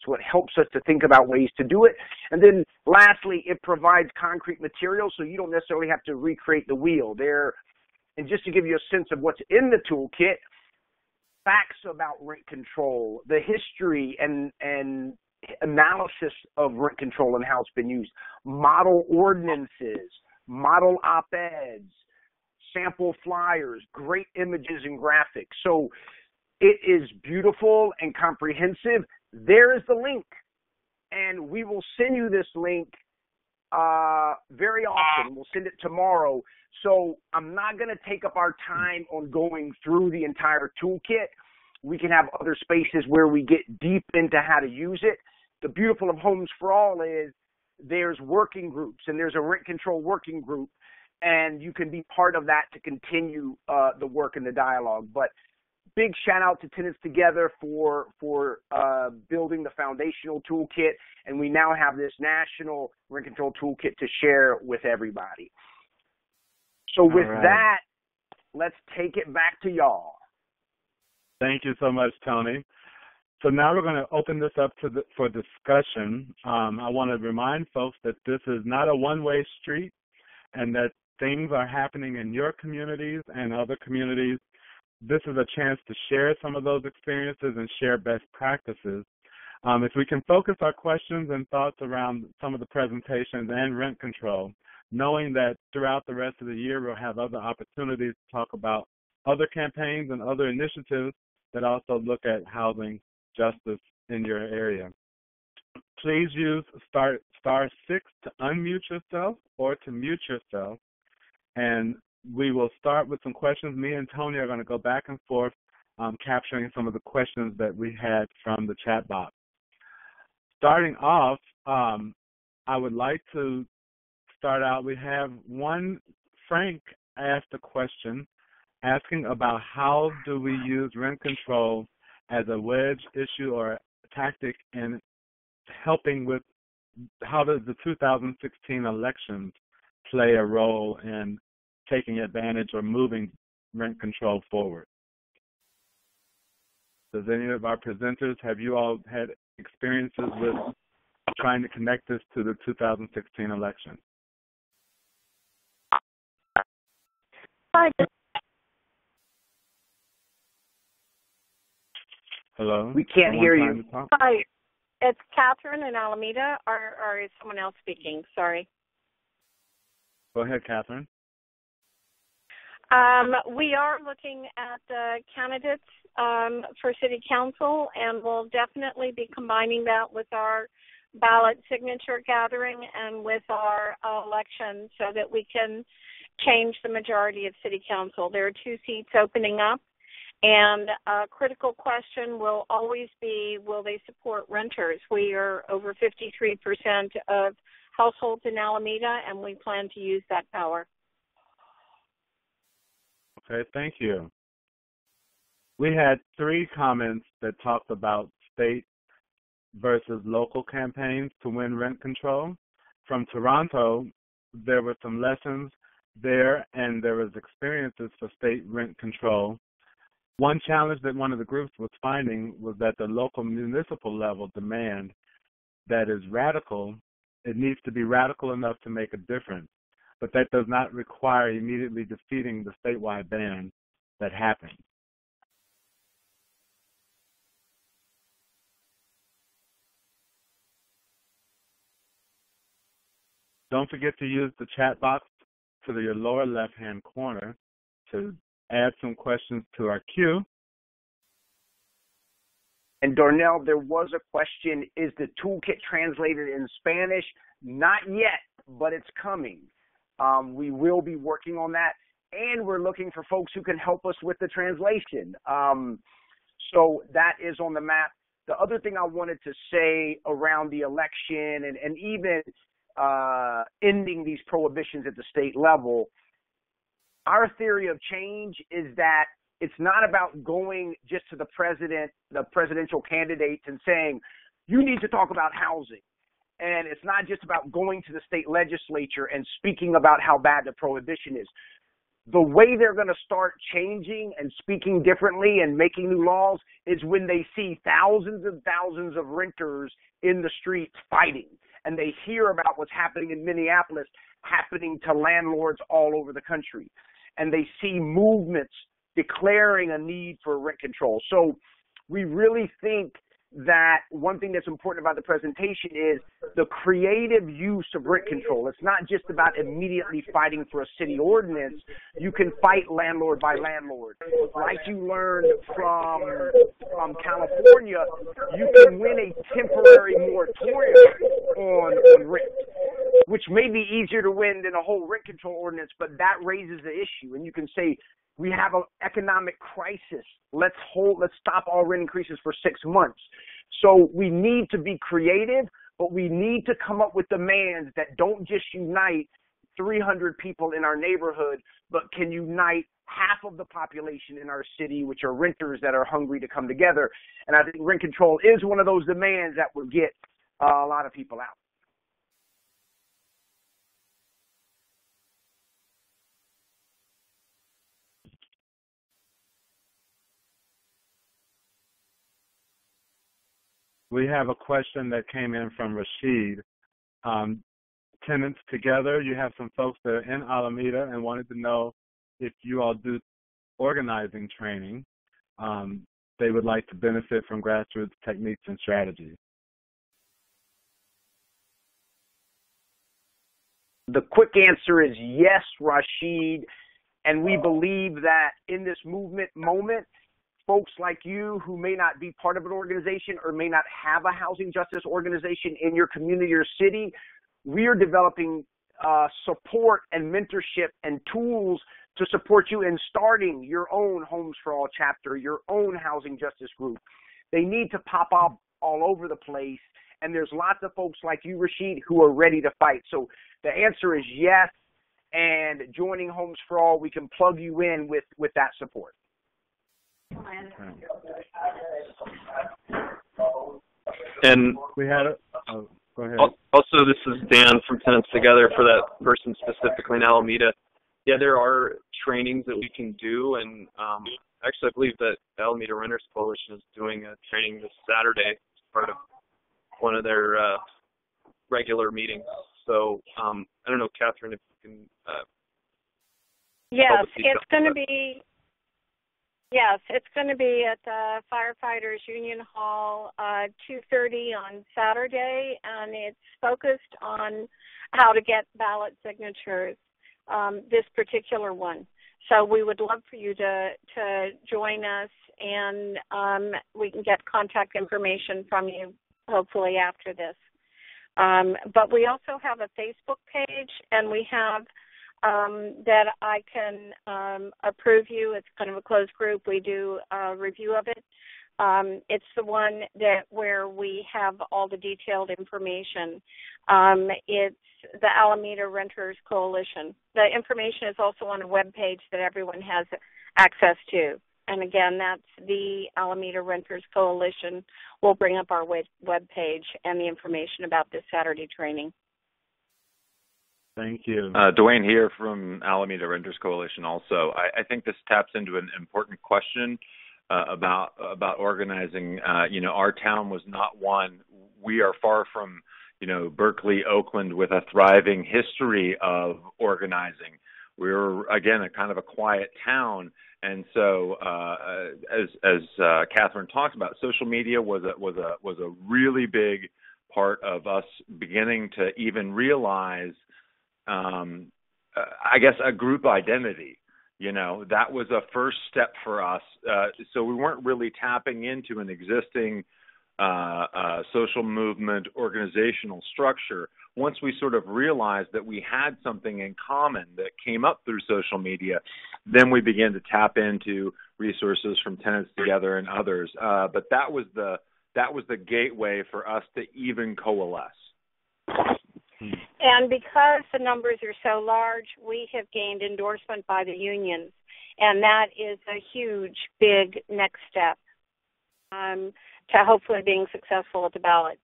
So it helps us to think about ways to do it. And then lastly, it provides concrete materials so you don't necessarily have to recreate the wheel. And just to give you a sense of what's in the toolkit, facts about rent control, the history and analysis of rent control and how it's been used, model ordinances, model op-eds, sample flyers, great images and graphics. So it is beautiful and comprehensive. There is the link, and we will send you this link very often. We'll send it tomorrow. So I'm not going to take up our time on going through the entire toolkit. We can have other spaces where we get deep into how to use it. The beautiful of Homes for All is there's working groups, and there's a rent control working group, and you can be part of that to continue the work and the dialogue. But big shout out to Tenants Together for building the foundational toolkit, and we now have this national rent control toolkit to share with everybody. So with that, let's take it back to y'all. Thank you so much, Tony. So now we're going to open this up for discussion. I want to remind folks that this is not a one-way street and that things are happening in your communities and other communities. This is a chance to share some of those experiences and share best practices. If we can focus our questions and thoughts around some of the presentations and rent control, knowing that throughout the rest of the year we'll have other opportunities to talk about other campaigns and other initiatives that also look at housing justice in your area. Please use star 6 to unmute yourself or to mute yourself. And we will start with some questions. Me and Tony are going to go back and forth capturing some of the questions that we had from the chat box. Starting off, I would like to start out. We have Frank asked a question asking about how do we use rent control as a wedge issue or tactic in helping with how does the 2016 elections play a role in taking advantage or moving rent control forward? Does any of our presenters, have you all had experiences with trying to connect this to the 2016 election? Hello? We can't hear you. Hi, it's Catherine in Alameda, or is someone else speaking? Sorry. Go ahead, Catherine. We are looking at candidates for City Council, and we'll definitely be combining that with our ballot signature gathering and with our election so that we can change the majority of City Council. There are 2 seats opening up, and a critical question will always be, will they support renters? We are over 53% of households in Alameda, and we plan to use that power. Okay, thank you. We had 3 comments that talked about state versus local campaigns to win rent control. From Toronto, there were some lessons there, and there was experiences for state rent control. One challenge that one of the groups was finding was that the local municipal level demand that is radical, it needs to be radical enough to make a difference, but that does not require immediately defeating the statewide ban that happened. Don't forget to use the chat box to your lower left-hand corner to add some questions to our queue. And Darnell, there was a question, is the toolkit translated in Spanish? Not yet, but it's coming. We will be working on that, and we're looking for folks who can help us with the translation. So that is on the map. The other thing I wanted to say around the election and even ending these prohibitions at the state level. Our theory of change is that it's not about going just to the presidential candidates and saying, you need to talk about housing. And it's not just about going to the state legislature and speaking about how bad the prohibition is. The way they're going to start changing and speaking differently and making new laws is when they see thousands and thousands of renters in the streets fighting. And they hear about what's happening in Minneapolis happening to landlords all over the country. And they see movements declaring a need for rent control. So we really think that one thing that's important about the presentation is the creative use of rent control. It's not just about immediately fighting for a city ordinance. You can fight landlord by landlord. Like you learned from California, you can win a temporary moratorium on rent, which may be easier to win than a whole rent control ordinance, but that raises the issue. And you can say, we have an economic crisis. Let's stop all rent increases for 6 months. So we need to be creative, but we need to come up with demands that don't just unite 300 people in our neighborhood, but can unite half of the population in our city, which are renters that are hungry to come together. And I think rent control is one of those demands that will get a lot of people out. We have a question that came in from Rashid. Tenants Together, you have some folks that are in Alameda and wanted to know if you all do organizing training. They would like to benefit from grassroots techniques and strategies. The quick answer is yes, Rashid. And we believe that in this movement moment, folks like you who may not be part of an organization or may not have a housing justice organization in your community or city, we are developing support and mentorship and tools to support you in starting your own Homes for All chapter, your own housing justice group. They need to pop up all over the place, and there's lots of folks like you, Rashid, who are ready to fight. So the answer is yes, and joining Homes for All, we can plug you in with that support. And we had go ahead. Also, this is Dan from Tenants Together for that person specifically in Alameda. Yeah, there are trainings that we can do, and actually I believe that Alameda Renters Coalition is doing a training this Saturday as part of one of their regular meetings. So I don't know, Catherine, if you can Yes, it's going to be. Yes, it's going to be at the Firefighters Union Hall, 2:30 on Saturday, and it's focused on how to get ballot signatures, this particular one. So we would love for you to join us, and we can get contact information from you hopefully after this. But we also have a Facebook page, and we have that I can approve you. It's kind of a closed group. We do a review of it. It's the one where we have all the detailed information. It's the Alameda Renters Coalition. The information is also on a web page that everyone has access to. And again, that's the Alameda Renters Coalition. We'll bring up our web page and the information about this Saturday training. Thank you. Duane here from Alameda Renters Coalition also. I think this taps into an important question about organizing. Our town was not one. We are far from, Berkeley, Oakland with a thriving history of organizing. We're, again, a kind of a quiet town. And so as Catherine talked about, social media was a really big part of us beginning to even realize I guess a group identity, that was a first step for us. So we weren't really tapping into an existing social movement organizational structure. Once we sort of realized that we had something in common that came up through social media, then we began to tap into resources from Tenants Together and others. But that was the gateway for us to even coalesce. And because the numbers are so large, we have gained endorsement by the unions, and that is a huge, big next step to hopefully being successful at the ballot.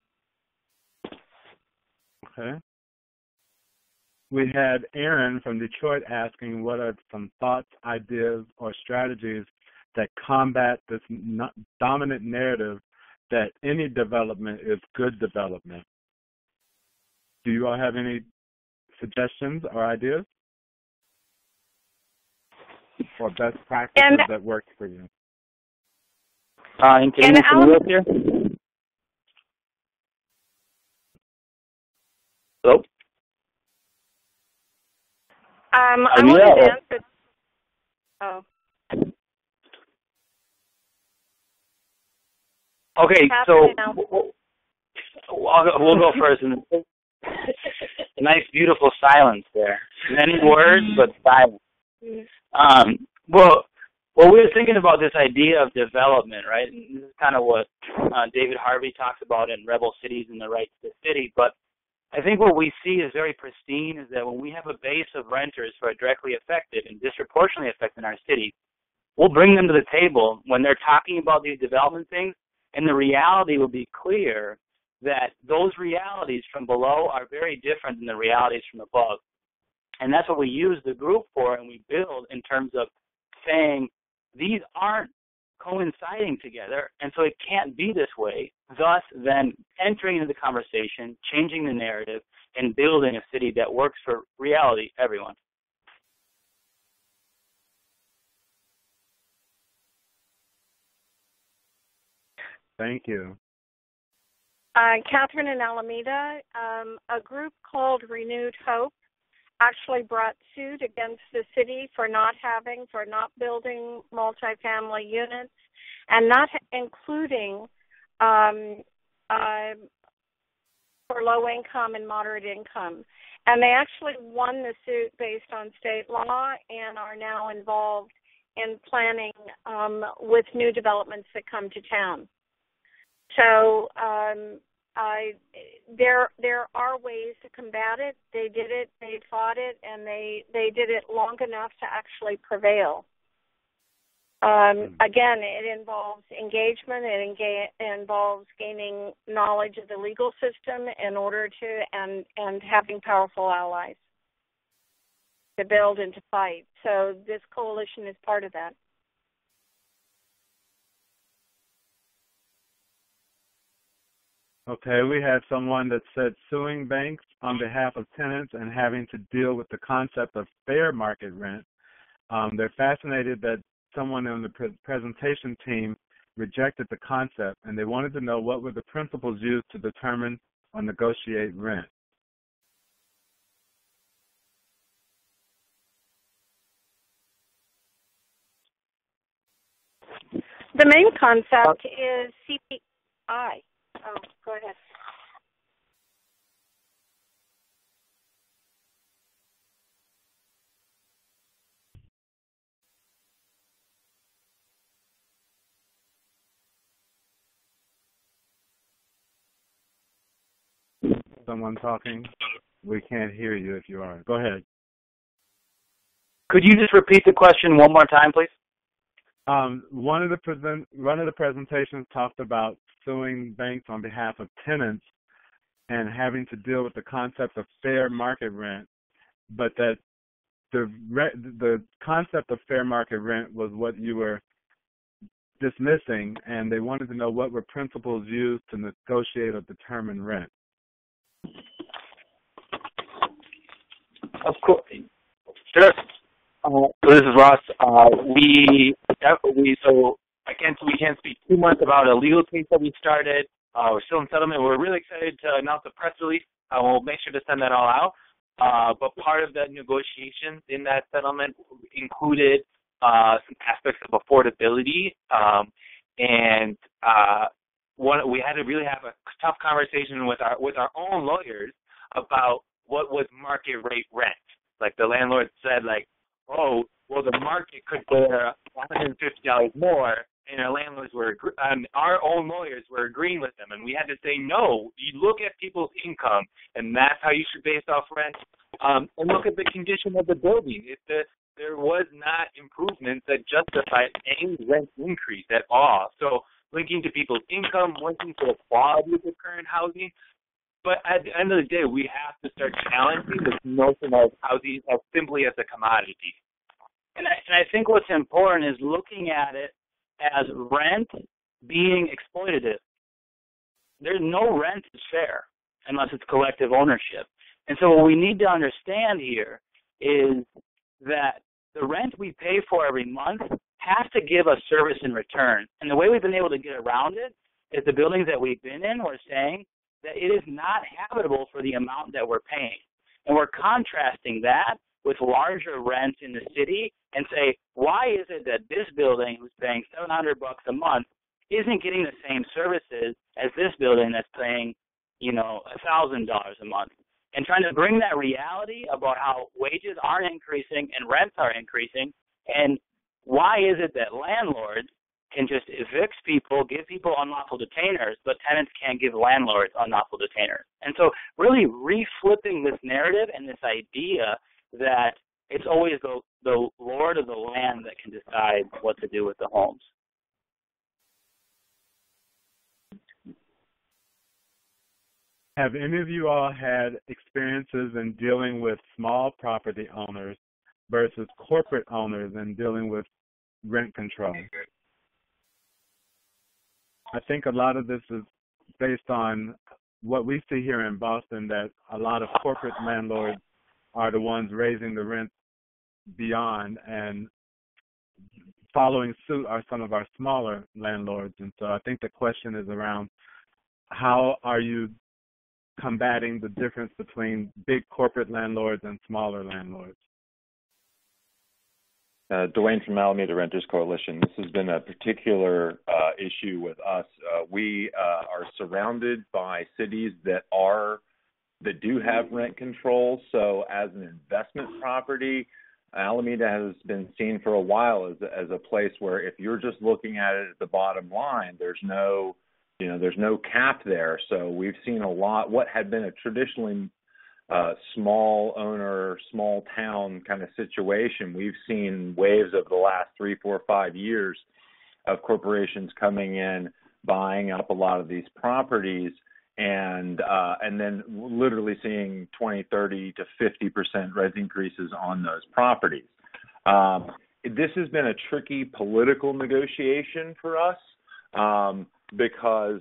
Okay. We had Aaron from Detroit asking what are some thoughts, ideas, or strategies that combat this dominant narrative that any development is good development. Do you all have any suggestions or ideas? Or best practices that work for you? And can you up here? Hello? I wanted to answer. Oh. Okay, so we'll go first. And a nice, beautiful silence there. Many words, but silence. Well, we were thinking about this idea of development, right? And this is kind of what David Harvey talks about in Rebel Cities and the Right to the City. But I think what we see is very pristine is that when we have a base of renters who are directly affected and disproportionately affected in our city, we'll bring them to the table when they're talking about these development things, and the reality will be clear that those realities from below are very different than the realities from above. And that's what we use the group for, and we build in terms of saying these aren't coinciding together, and so it can't be this way, thus then entering into the conversation, changing the narrative, and building a city that works for reality, everyone. Thank you. Catherine in Alameda, a group called Renewed Hope actually brought suit against the city for not building multifamily units and not including for low income and moderate income. And they actually won the suit based on state law and are now involved in planning with new developments that come to town. So there are ways to combat it. They did it, they fought it, and they did it long enough to actually prevail. Again, it involves engagement. It involves gaining knowledge of the legal system in order to and having powerful allies to build and to fight. So this coalition is part of that. Okay, we had someone that said suing banks on behalf of tenants and having to deal with the concept of fair market rent. They're fascinated that someone on the presentation team rejected the concept, and they wanted to know what were the principles used to determine or negotiate rent. The main concept is CPI. Oh, go ahead. Someone talking? We can't hear you if you are. Go ahead. Could you just repeat the question one more time, please? One of the presentations talked about suing banks on behalf of tenants and having to deal with the concept of fair market rent, but that the concept of fair market rent was what you were dismissing, and they wanted to know what were principles used to negotiate or determine rent. Of course. Sure. So this is Ross. We can't speak too much about a legal case that we started. We're still in settlement. We're really excited to announce a press release. We'll make sure to send that all out. But part of the negotiations in that settlement included some aspects of affordability, and we had to really have a tough conversation with our own lawyers about what was market rate rent. Like the landlord said, like, oh, well, the market could bear $150 more, and our landlords our own lawyers were agreeing with them, and we had to say, no, you look at people's income, and that's how you should base off rent, and look at the condition of the building. If there was not improvements that justified any rent increase at all. So linking to people's income, linking to the quality of the current housing. But at the end of the day, we have to start challenging this notion of housing as simply as a commodity. And I think what's important is looking at it as rent being exploitative. There's no rent is fair unless it's collective ownership. And so what we need to understand here is that the rent we pay for every month has to give us service in return. And the way we've been able to get around it is the buildings that we've been in, we're saying that it is not habitable for the amount that we're paying. And we're contrasting that with larger rents in the city and say, why is it that this building who's paying $700 a month isn't getting the same services as this building that's paying, $1,000 a month? And trying to bring that reality about how wages aren't increasing and rents are increasing, and why is it that landlords can just evict people, give people unlawful detainers, but tenants can't give landlords unlawful detainers? And so really reflipping this narrative and this idea that it's always the lord of the land that can decide what to do with the homes. Have any of you all had experiences in dealing with small property owners versus corporate owners and dealing with rent control? I think a lot of this is based on what we see here in Boston, that a lot of corporate landlords are the ones raising the rent beyond, and following suit are some of our smaller landlords. And so I think the question is around how are you combating the difference between big corporate landlords and smaller landlords? Duane from Alameda Renters Coalition. This has been a particular issue with us. We are surrounded by cities that do have rent control. So as an investment property, Alameda has been seen for a while as a place where if you're just looking at it at the bottom line, there's no cap there. So we've seen a lot. What had been a traditionally small owner, small town kind of situation, we've seen waves over the last 3, 4, 5 years of corporations coming in, buying up a lot of these properties, and then literally seeing 20, 30 to 50% rent increases on those properties. This has been a tricky political negotiation for us. Because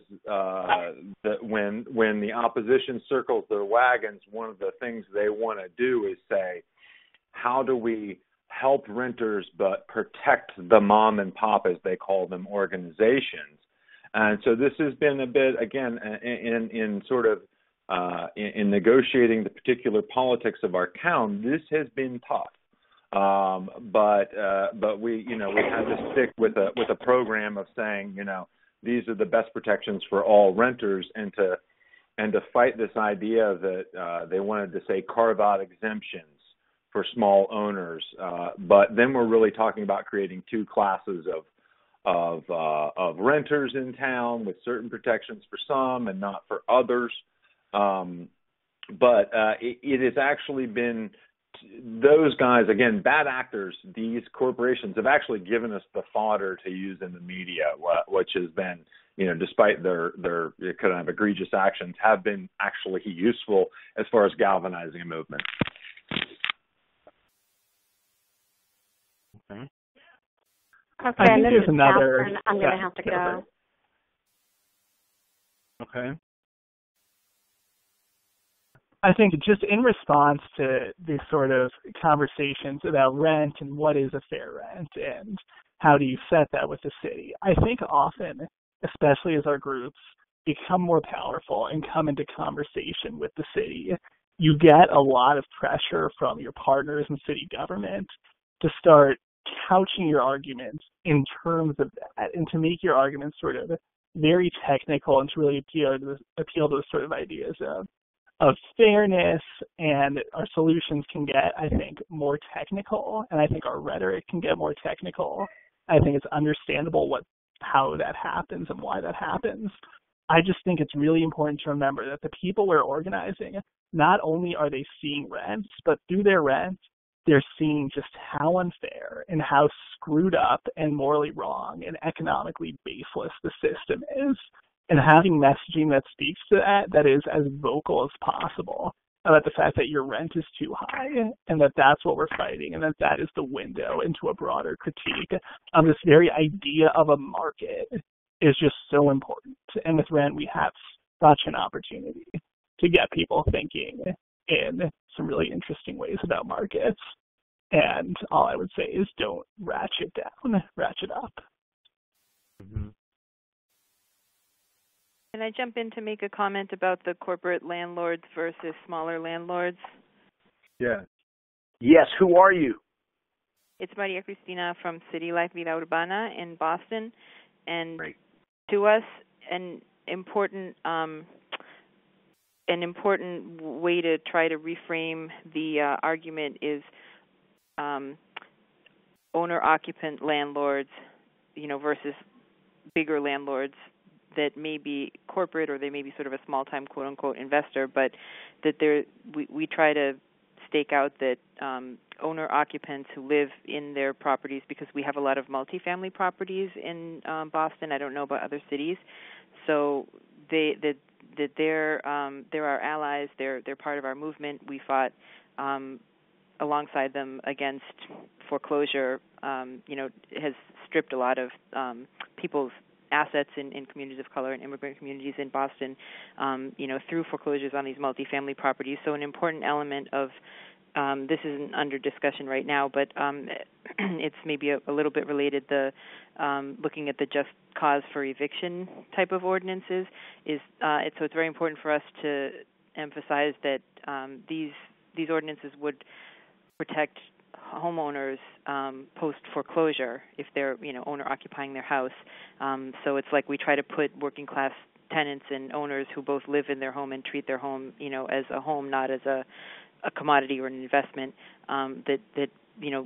when the opposition circles their wagons, one of the things they want to do is say, how do we help renters but protect the mom and pop, as they call them, organizations? And so this has been a bit, again, in negotiating the particular politics of our town. This has been tough. But we had to stick with a program of saying, these are the best protections for all renters, and to fight this idea that they wanted to say carve out exemptions for small owners. But then we're really talking about creating two classes of renters in town with certain protections for some and not for others. But it has actually been those guys, again, bad actors. These corporations have actually given us the fodder to use in the media, which has been, despite their kind of egregious actions, have been actually useful as far as galvanizing a movement. Okay, I think this there's is another. Catherine. I'm going to have to go. Okay. I think just in response to these sort of conversations about rent and what is a fair rent and how do you set that with the city, I think often, especially as our groups become more powerful and come into conversation with the city, you get a lot of pressure from your partners in city government to start couching your arguments in terms of that and to make your arguments sort of very technical and to really appeal to those sort of ideas of fairness, and our solutions can get, I think, more technical, and I think our rhetoric can get more technical. I think it's understandable what how that happens and why that happens. I just think it's really important to remember that the people we're organizing, not only are they seeing rents, but through their rent, they're seeing just how unfair and how screwed up and morally wrong and economically baseless the system is. And having messaging that speaks to that is as vocal as possible about the fact that your rent is too high and that that's what we're fighting and that is the window into a broader critique of this very idea of a market is just so important. And with rent, we have such an opportunity to get people thinking in some really interesting ways about markets. And all I would say is don't ratchet down, ratchet up. Mm-hmm. Can I jump in to make a comment about the corporate landlords versus smaller landlords? Yeah. Yes, who are you? It's Maria Cristina from City Life Vida Urbana in Boston. And Great. To us, an important way to try to reframe the argument is owner-occupant landlords, versus bigger landlords that may be corporate or they may be sort of a small-time quote-unquote investor, but that we try to stake out that owner-occupants who live in their properties, because we have a lot of multifamily properties in Boston. I don't know about other cities. So they're our allies. They're part of our movement. We fought alongside them against foreclosure. Has stripped a lot of people's assets in communities of color and immigrant communities in Boston, through foreclosures on these multifamily properties. So an important element of this isn't under discussion right now, but it's maybe a little bit related. Looking at the just cause for eviction type of ordinances so it's very important for us to emphasize that these ordinances would protect homeowners post foreclosure if they're owner occupying their house. So it's like we try to put working class tenants and owners who both live in their home and treat their home as a home, not as a commodity or an investment. That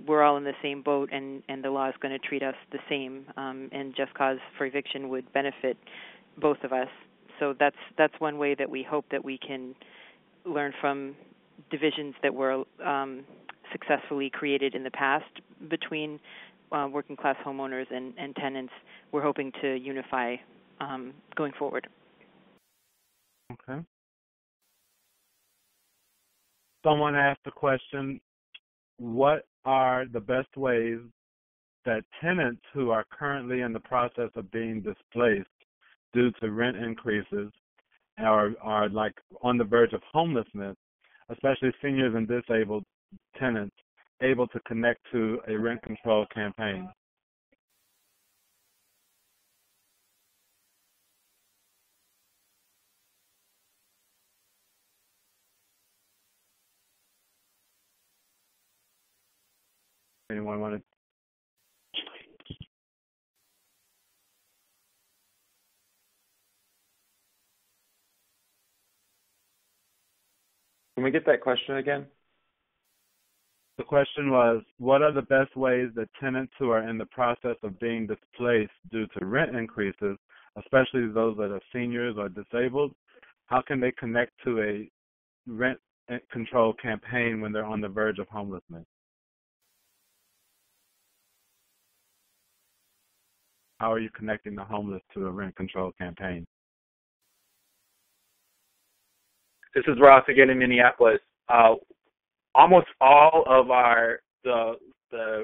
we're all in the same boat and the law is going to treat us the same. And just cause for eviction would benefit both of us. So that's one way that we hope that we can learn from divisions that were successfully created in the past between working class homeowners and tenants. We're hoping to unify going forward. Okay. Someone asked the question, what are the best ways that tenants who are currently in the process of being displaced due to rent increases are like on the verge of homelessness, especially seniors and disabled tenants, able to connect to a rent control campaign? Anyone want to? Can we get that question again? The question was, what are the best ways that tenants who are in the process of being displaced due to rent increases, especially those that are seniors or disabled, how can they connect to a rent control campaign when they're on the verge of homelessness? How are you connecting the homeless to a rent control campaign? This is Ross again in Minneapolis. Almost all of the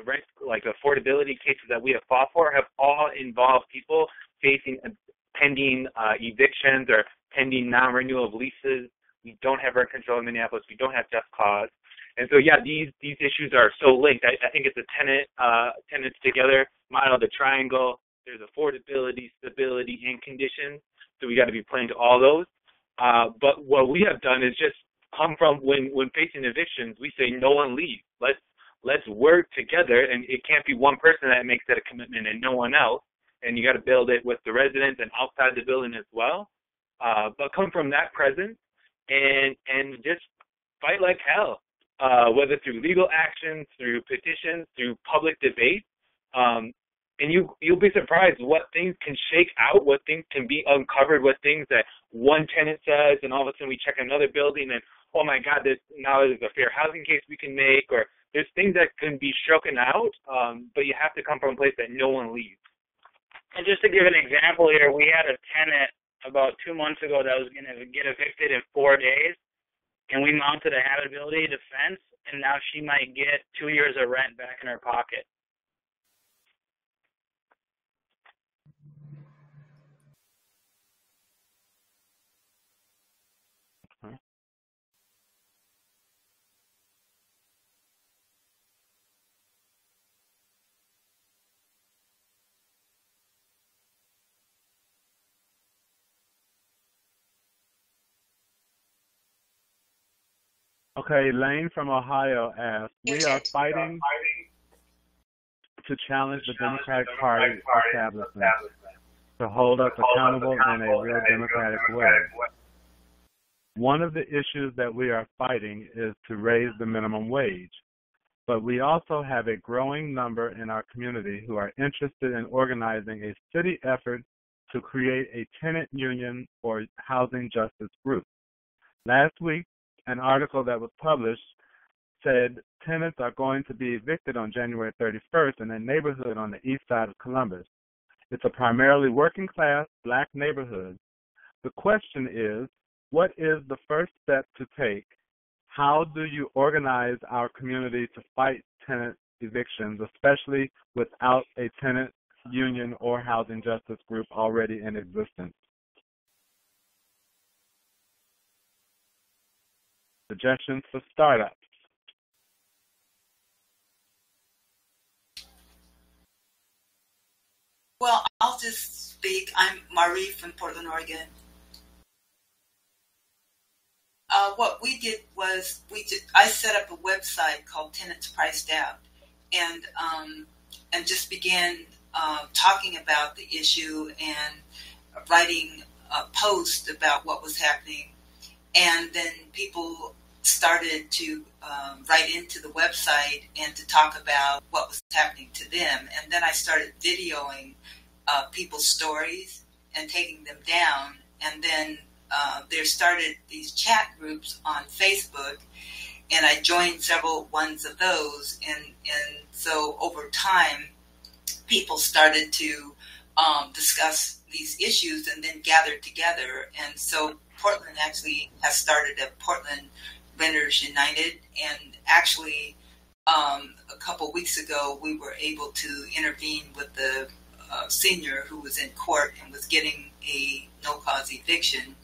rent, like affordability cases that we have fought for have all involved people facing pending evictions or pending non-renewal of leases. We don't have rent control in Minneapolis. We don't have just cause. And so, yeah, these issues are so linked. I think it's a tenants together model, the triangle. There's affordability, stability, and conditions. So we got to be playing to all those. But what we have done is just come from when facing evictions, we say no one leave. Let's work together, and it can't be one person that makes that a commitment and no one else. And you got to build it with the residents and outside the building as well. But come from that presence and just fight like hell, whether through legal actions, through petitions, through public debate. And you'll be surprised what things can shake out, what things can be uncovered, what things that one tenant says, and all of a sudden we check another building and, oh my God, now there's a fair housing case we can make, or there's things that can be shaken out, but you have to come from a place that no one leaves. And just to give an example here, we had a tenant about 2 months ago that was going to get evicted in 4 days, and we mounted a habitability defense, and now she might get 2 years of rent back in her pocket. Okay, Lane from Ohio asked, we are fighting to challenge the Democratic Party establishment to hold us accountable in a real democratic way. One of the issues that we are fighting is to raise the minimum wage, but we also have a growing number in our community who are interested in organizing a city effort to create a tenant union or housing justice group. Last week, an article that was published said tenants are going to be evicted on January 31st in a neighborhood on the east side of Columbus. It's a primarily working class black neighborhood. The question is, what is the first step to take? How do you organize our community to fight tenant evictions, especially without a tenant union or housing justice group already in existence? Suggestions for startups. Well, I'll just speak. I'm Marie from Portland, Oregon. What we did was I set up a website called Tenants Priced Out, and just began talking about the issue and writing a post about what was happening. And then people started to write into the website and to talk about what was happening to them. And then I started videoing people's stories and taking them down. And then there started these chat groups on Facebook, and I joined several ones of those. And so over time, people started to discuss these issues and then gathered together. And so Portland actually has started a Portland Renters United, and actually a couple weeks ago we were able to intervene with the senior who was in court and was getting a no-cause eviction,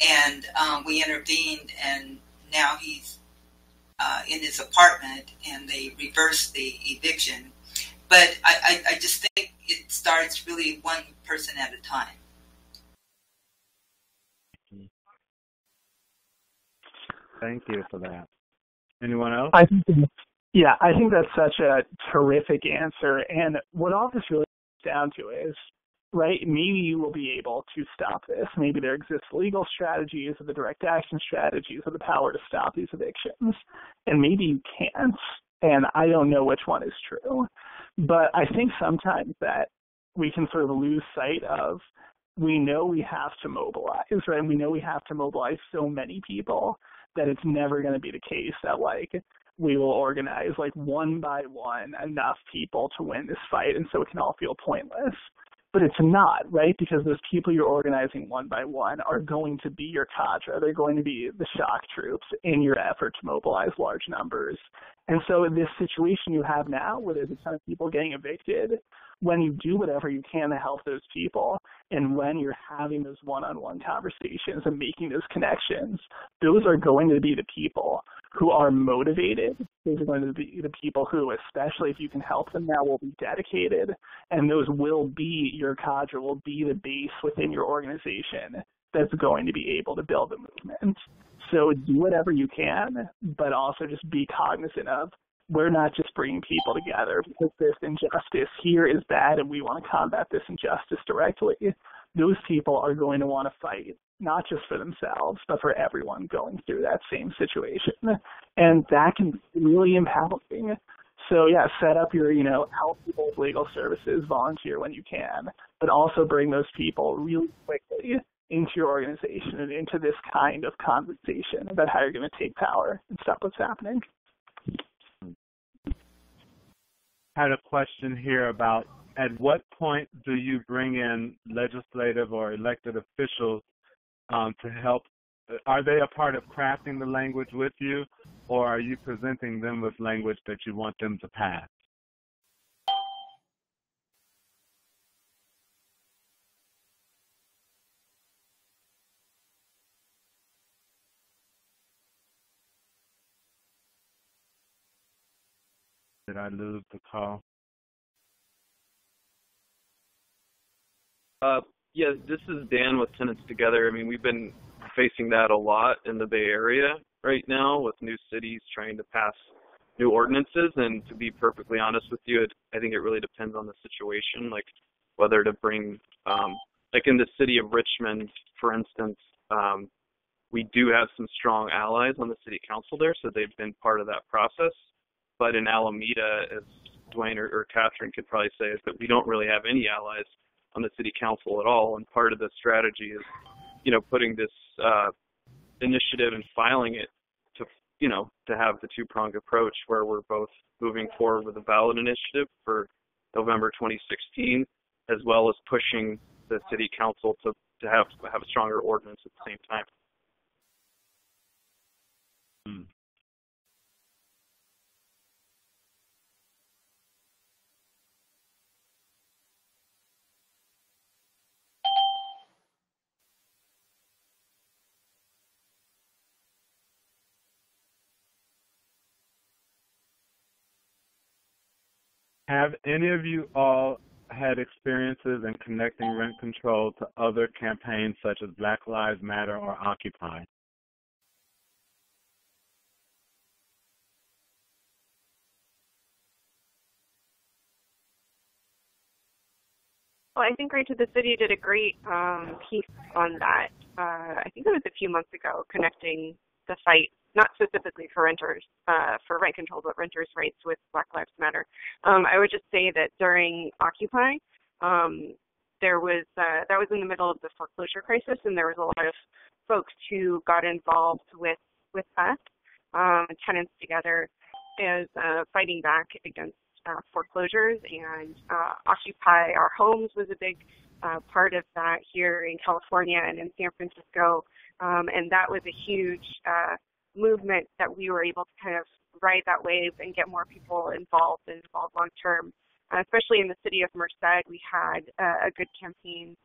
and we intervened, and now he's in his apartment, and they reversed the eviction. But I just think it starts really one person at a time. Thank you for that. Anyone else? I think that's such a terrific answer. And what all this really comes down to is, right, maybe you will be able to stop this. Maybe there exists legal strategies or the direct action strategies or the power to stop these evictions. And maybe you can't. And I don't know which one is true. But I think sometimes that we can sort of lose sight of, we know we have to mobilize, right? And we know we have to mobilize so many people that it's never going to be the case that, like, we will organize, like, one by one enough people to win this fight, and so it can all feel pointless. But it's not, right? Because those people you're organizing one by one are going to be your cadre. They're going to be the shock troops in your effort to mobilize large numbers. And so in this situation you have now, where there's a ton of people getting evicted, when you do whatever you can to help those people, and when you're having those one-on-one conversations and making those connections, those are going to be the people who are motivated. Those are going to be the people who, especially if you can help them now, will be dedicated, and those will be your cadre, will be the base within your organization that's going to be able to build the movement. So do whatever you can, but also just be cognizant of, we're not just bringing people together because this injustice here is bad and we want to combat this injustice directly. Those people are going to want to fight, not just for themselves, but for everyone going through that same situation. And that can be really empowering. So yeah, set up your, help people with legal services, volunteer when you can, but also bring those people really quickly into your organization and into this kind of conversation about how you're going to take power and stop what's happening. I had a question here about at what point do you bring in legislative or elected officials to help? Are they a part of crafting the language with you, or are you presenting them with language that you want them to pass? Did I lose the call? Yeah, this is Dan with Tenants Together. I mean, we've been facing that a lot in the Bay Area right now with new cities trying to pass new ordinances. And to be perfectly honest with you, I think it really depends on the situation, like whether to bring, like in the city of Richmond, for instance, we do have some strong allies on the city council there, so they've been part of that process. But in Alameda, as Duane or Catherine could probably say, is that we don't really have any allies on the city council at all. And part of the strategy is, putting this initiative and filing it to, to have the two-pronged approach where we're both moving forward with a ballot initiative for November 2016, as well as pushing the city council to have a stronger ordinance at the same time. Have any of you all had experiences in connecting rent control to other campaigns such as Black Lives Matter or Occupy? Well, I think Right to the City did a great piece on that. I think it was a few months ago, connecting the fight, not specifically for renters, for rent control, but renters' rights with Black Lives Matter. I would just say that during Occupy, there was that was in the middle of the foreclosure crisis, and there was a lot of folks who got involved with us, Tenants Together, as fighting back against foreclosures, and Occupy Our Homes was a big part of that here in California and in San Francisco, and that was a huge movement that we were able to kind of ride that wave and get more people involved long term. Especially in the city of Merced, we had a good campaign,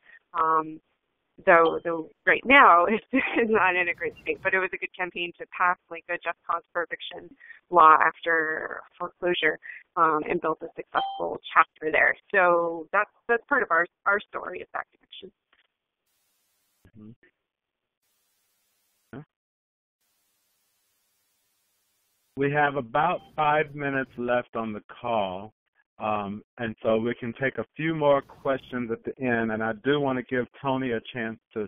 though right now it's not in a great state, but it was a good campaign to pass like a just cause for eviction law after foreclosure, and built a successful chapter there. So that's part of our story is that connection. Mm-hmm. We have about 5 minutes left on the call, and so we can take a few more questions at the end, and I do want to give Tony a chance to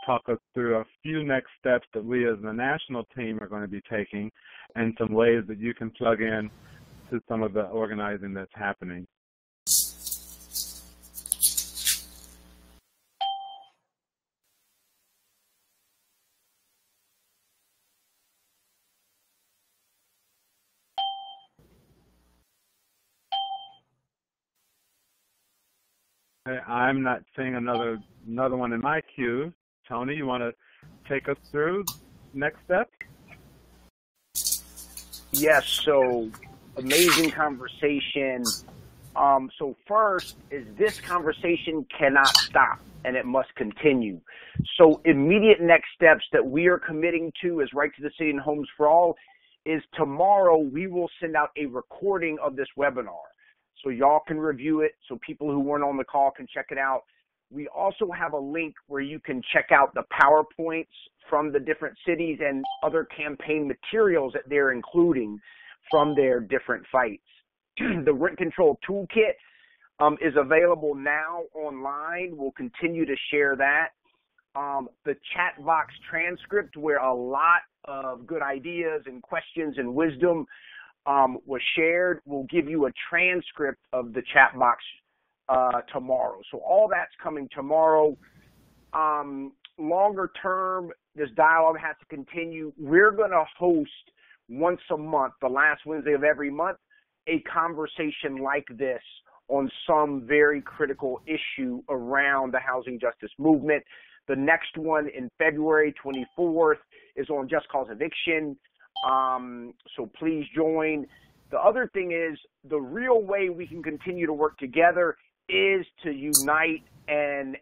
talk us through a few next steps that we as the national team are going to be taking and some ways that you can plug in to some of the organizing that's happening. I'm not seeing another one in my queue. Tony, you want to take us through next step? Yes, so amazing conversation. So first is this conversation cannot stop and it must continue. So immediate next steps that we are committing to as Right to the City and Homes for All is tomorrow we will send out a recording of this webinar. So y'all can review it, so people who weren't on the call can check it out. We also have a link where you can check out the PowerPoints from the different cities and other campaign materials that they're including from their different fights. The Rent Control Toolkit is available now online. We'll continue to share that. The chat box transcript, where a lot of good ideas and questions and wisdom was shared. We'll give you a transcript of the chat box tomorrow. So all that's coming tomorrow. Longer term, this dialogue has to continue. We're going to host once a month, the last Wednesday of every month, a conversation like this on some very critical issue around the housing justice movement. The next one in February 24th is on just cause eviction. So please join. The other thing is, the real way we can continue to work together is to unite and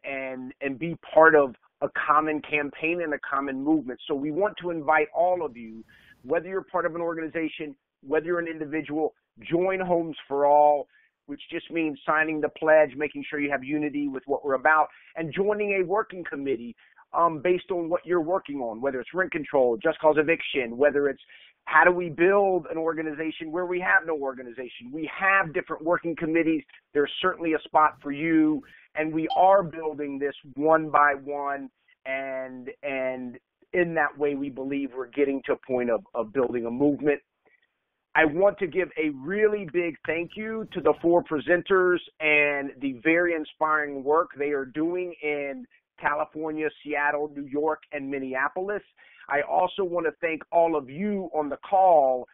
be part of a common campaign and a common movement. So we want to invite all of you, whether you're part of an organization, whether you're an individual, join Homes for All, which just means signing the pledge, making sure you have unity with what we're about, and joining a working committee based on what you're working on, whether it's rent control, just cause eviction, whether it's how do we build an organization where we have no organization. We have different working committees. There's certainly a spot for you, and we are building this one by one, and in that way we believe we're getting to a point of building a movement. I want to give a really big thank you to the 4 presenters and the very inspiring work they are doing in California, Seattle, New York, and Minneapolis. I also want to thank all of you on the call.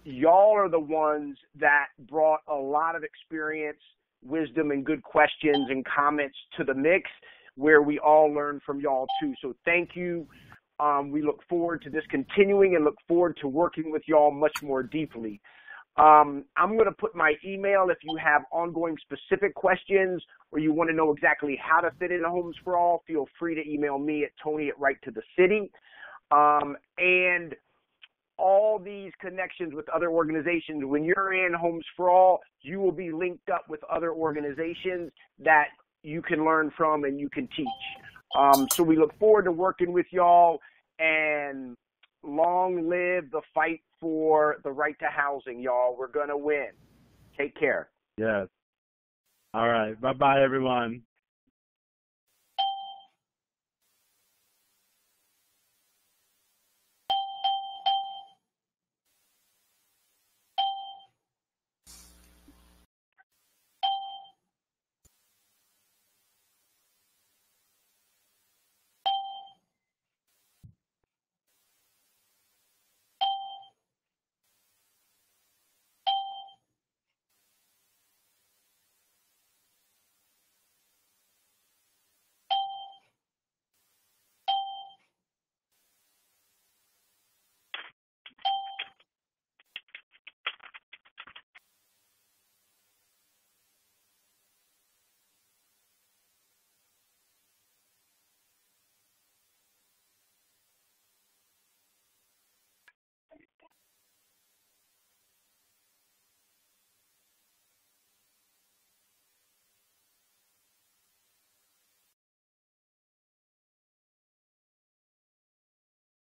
Y'all are the ones that brought a lot of experience, wisdom, and good questions and comments to the mix, where we all learn from y'all too. So thank you. We look forward to this continuing and look forward to working with y'all much more deeply. I'm going to put my email if you have ongoing specific questions or you want to know exactly how to fit into Homes for All. Feel free to email me at Tony@WriteToTheCity. And all these connections with other organizations, when you're in Homes for All, you will be linked up with other organizations that you can learn from and you can teach. So we look forward to working with y'all, and long live the fight for the right to housing, y'all. We're going to win. Take care. Yes. All right. Bye-bye, everyone.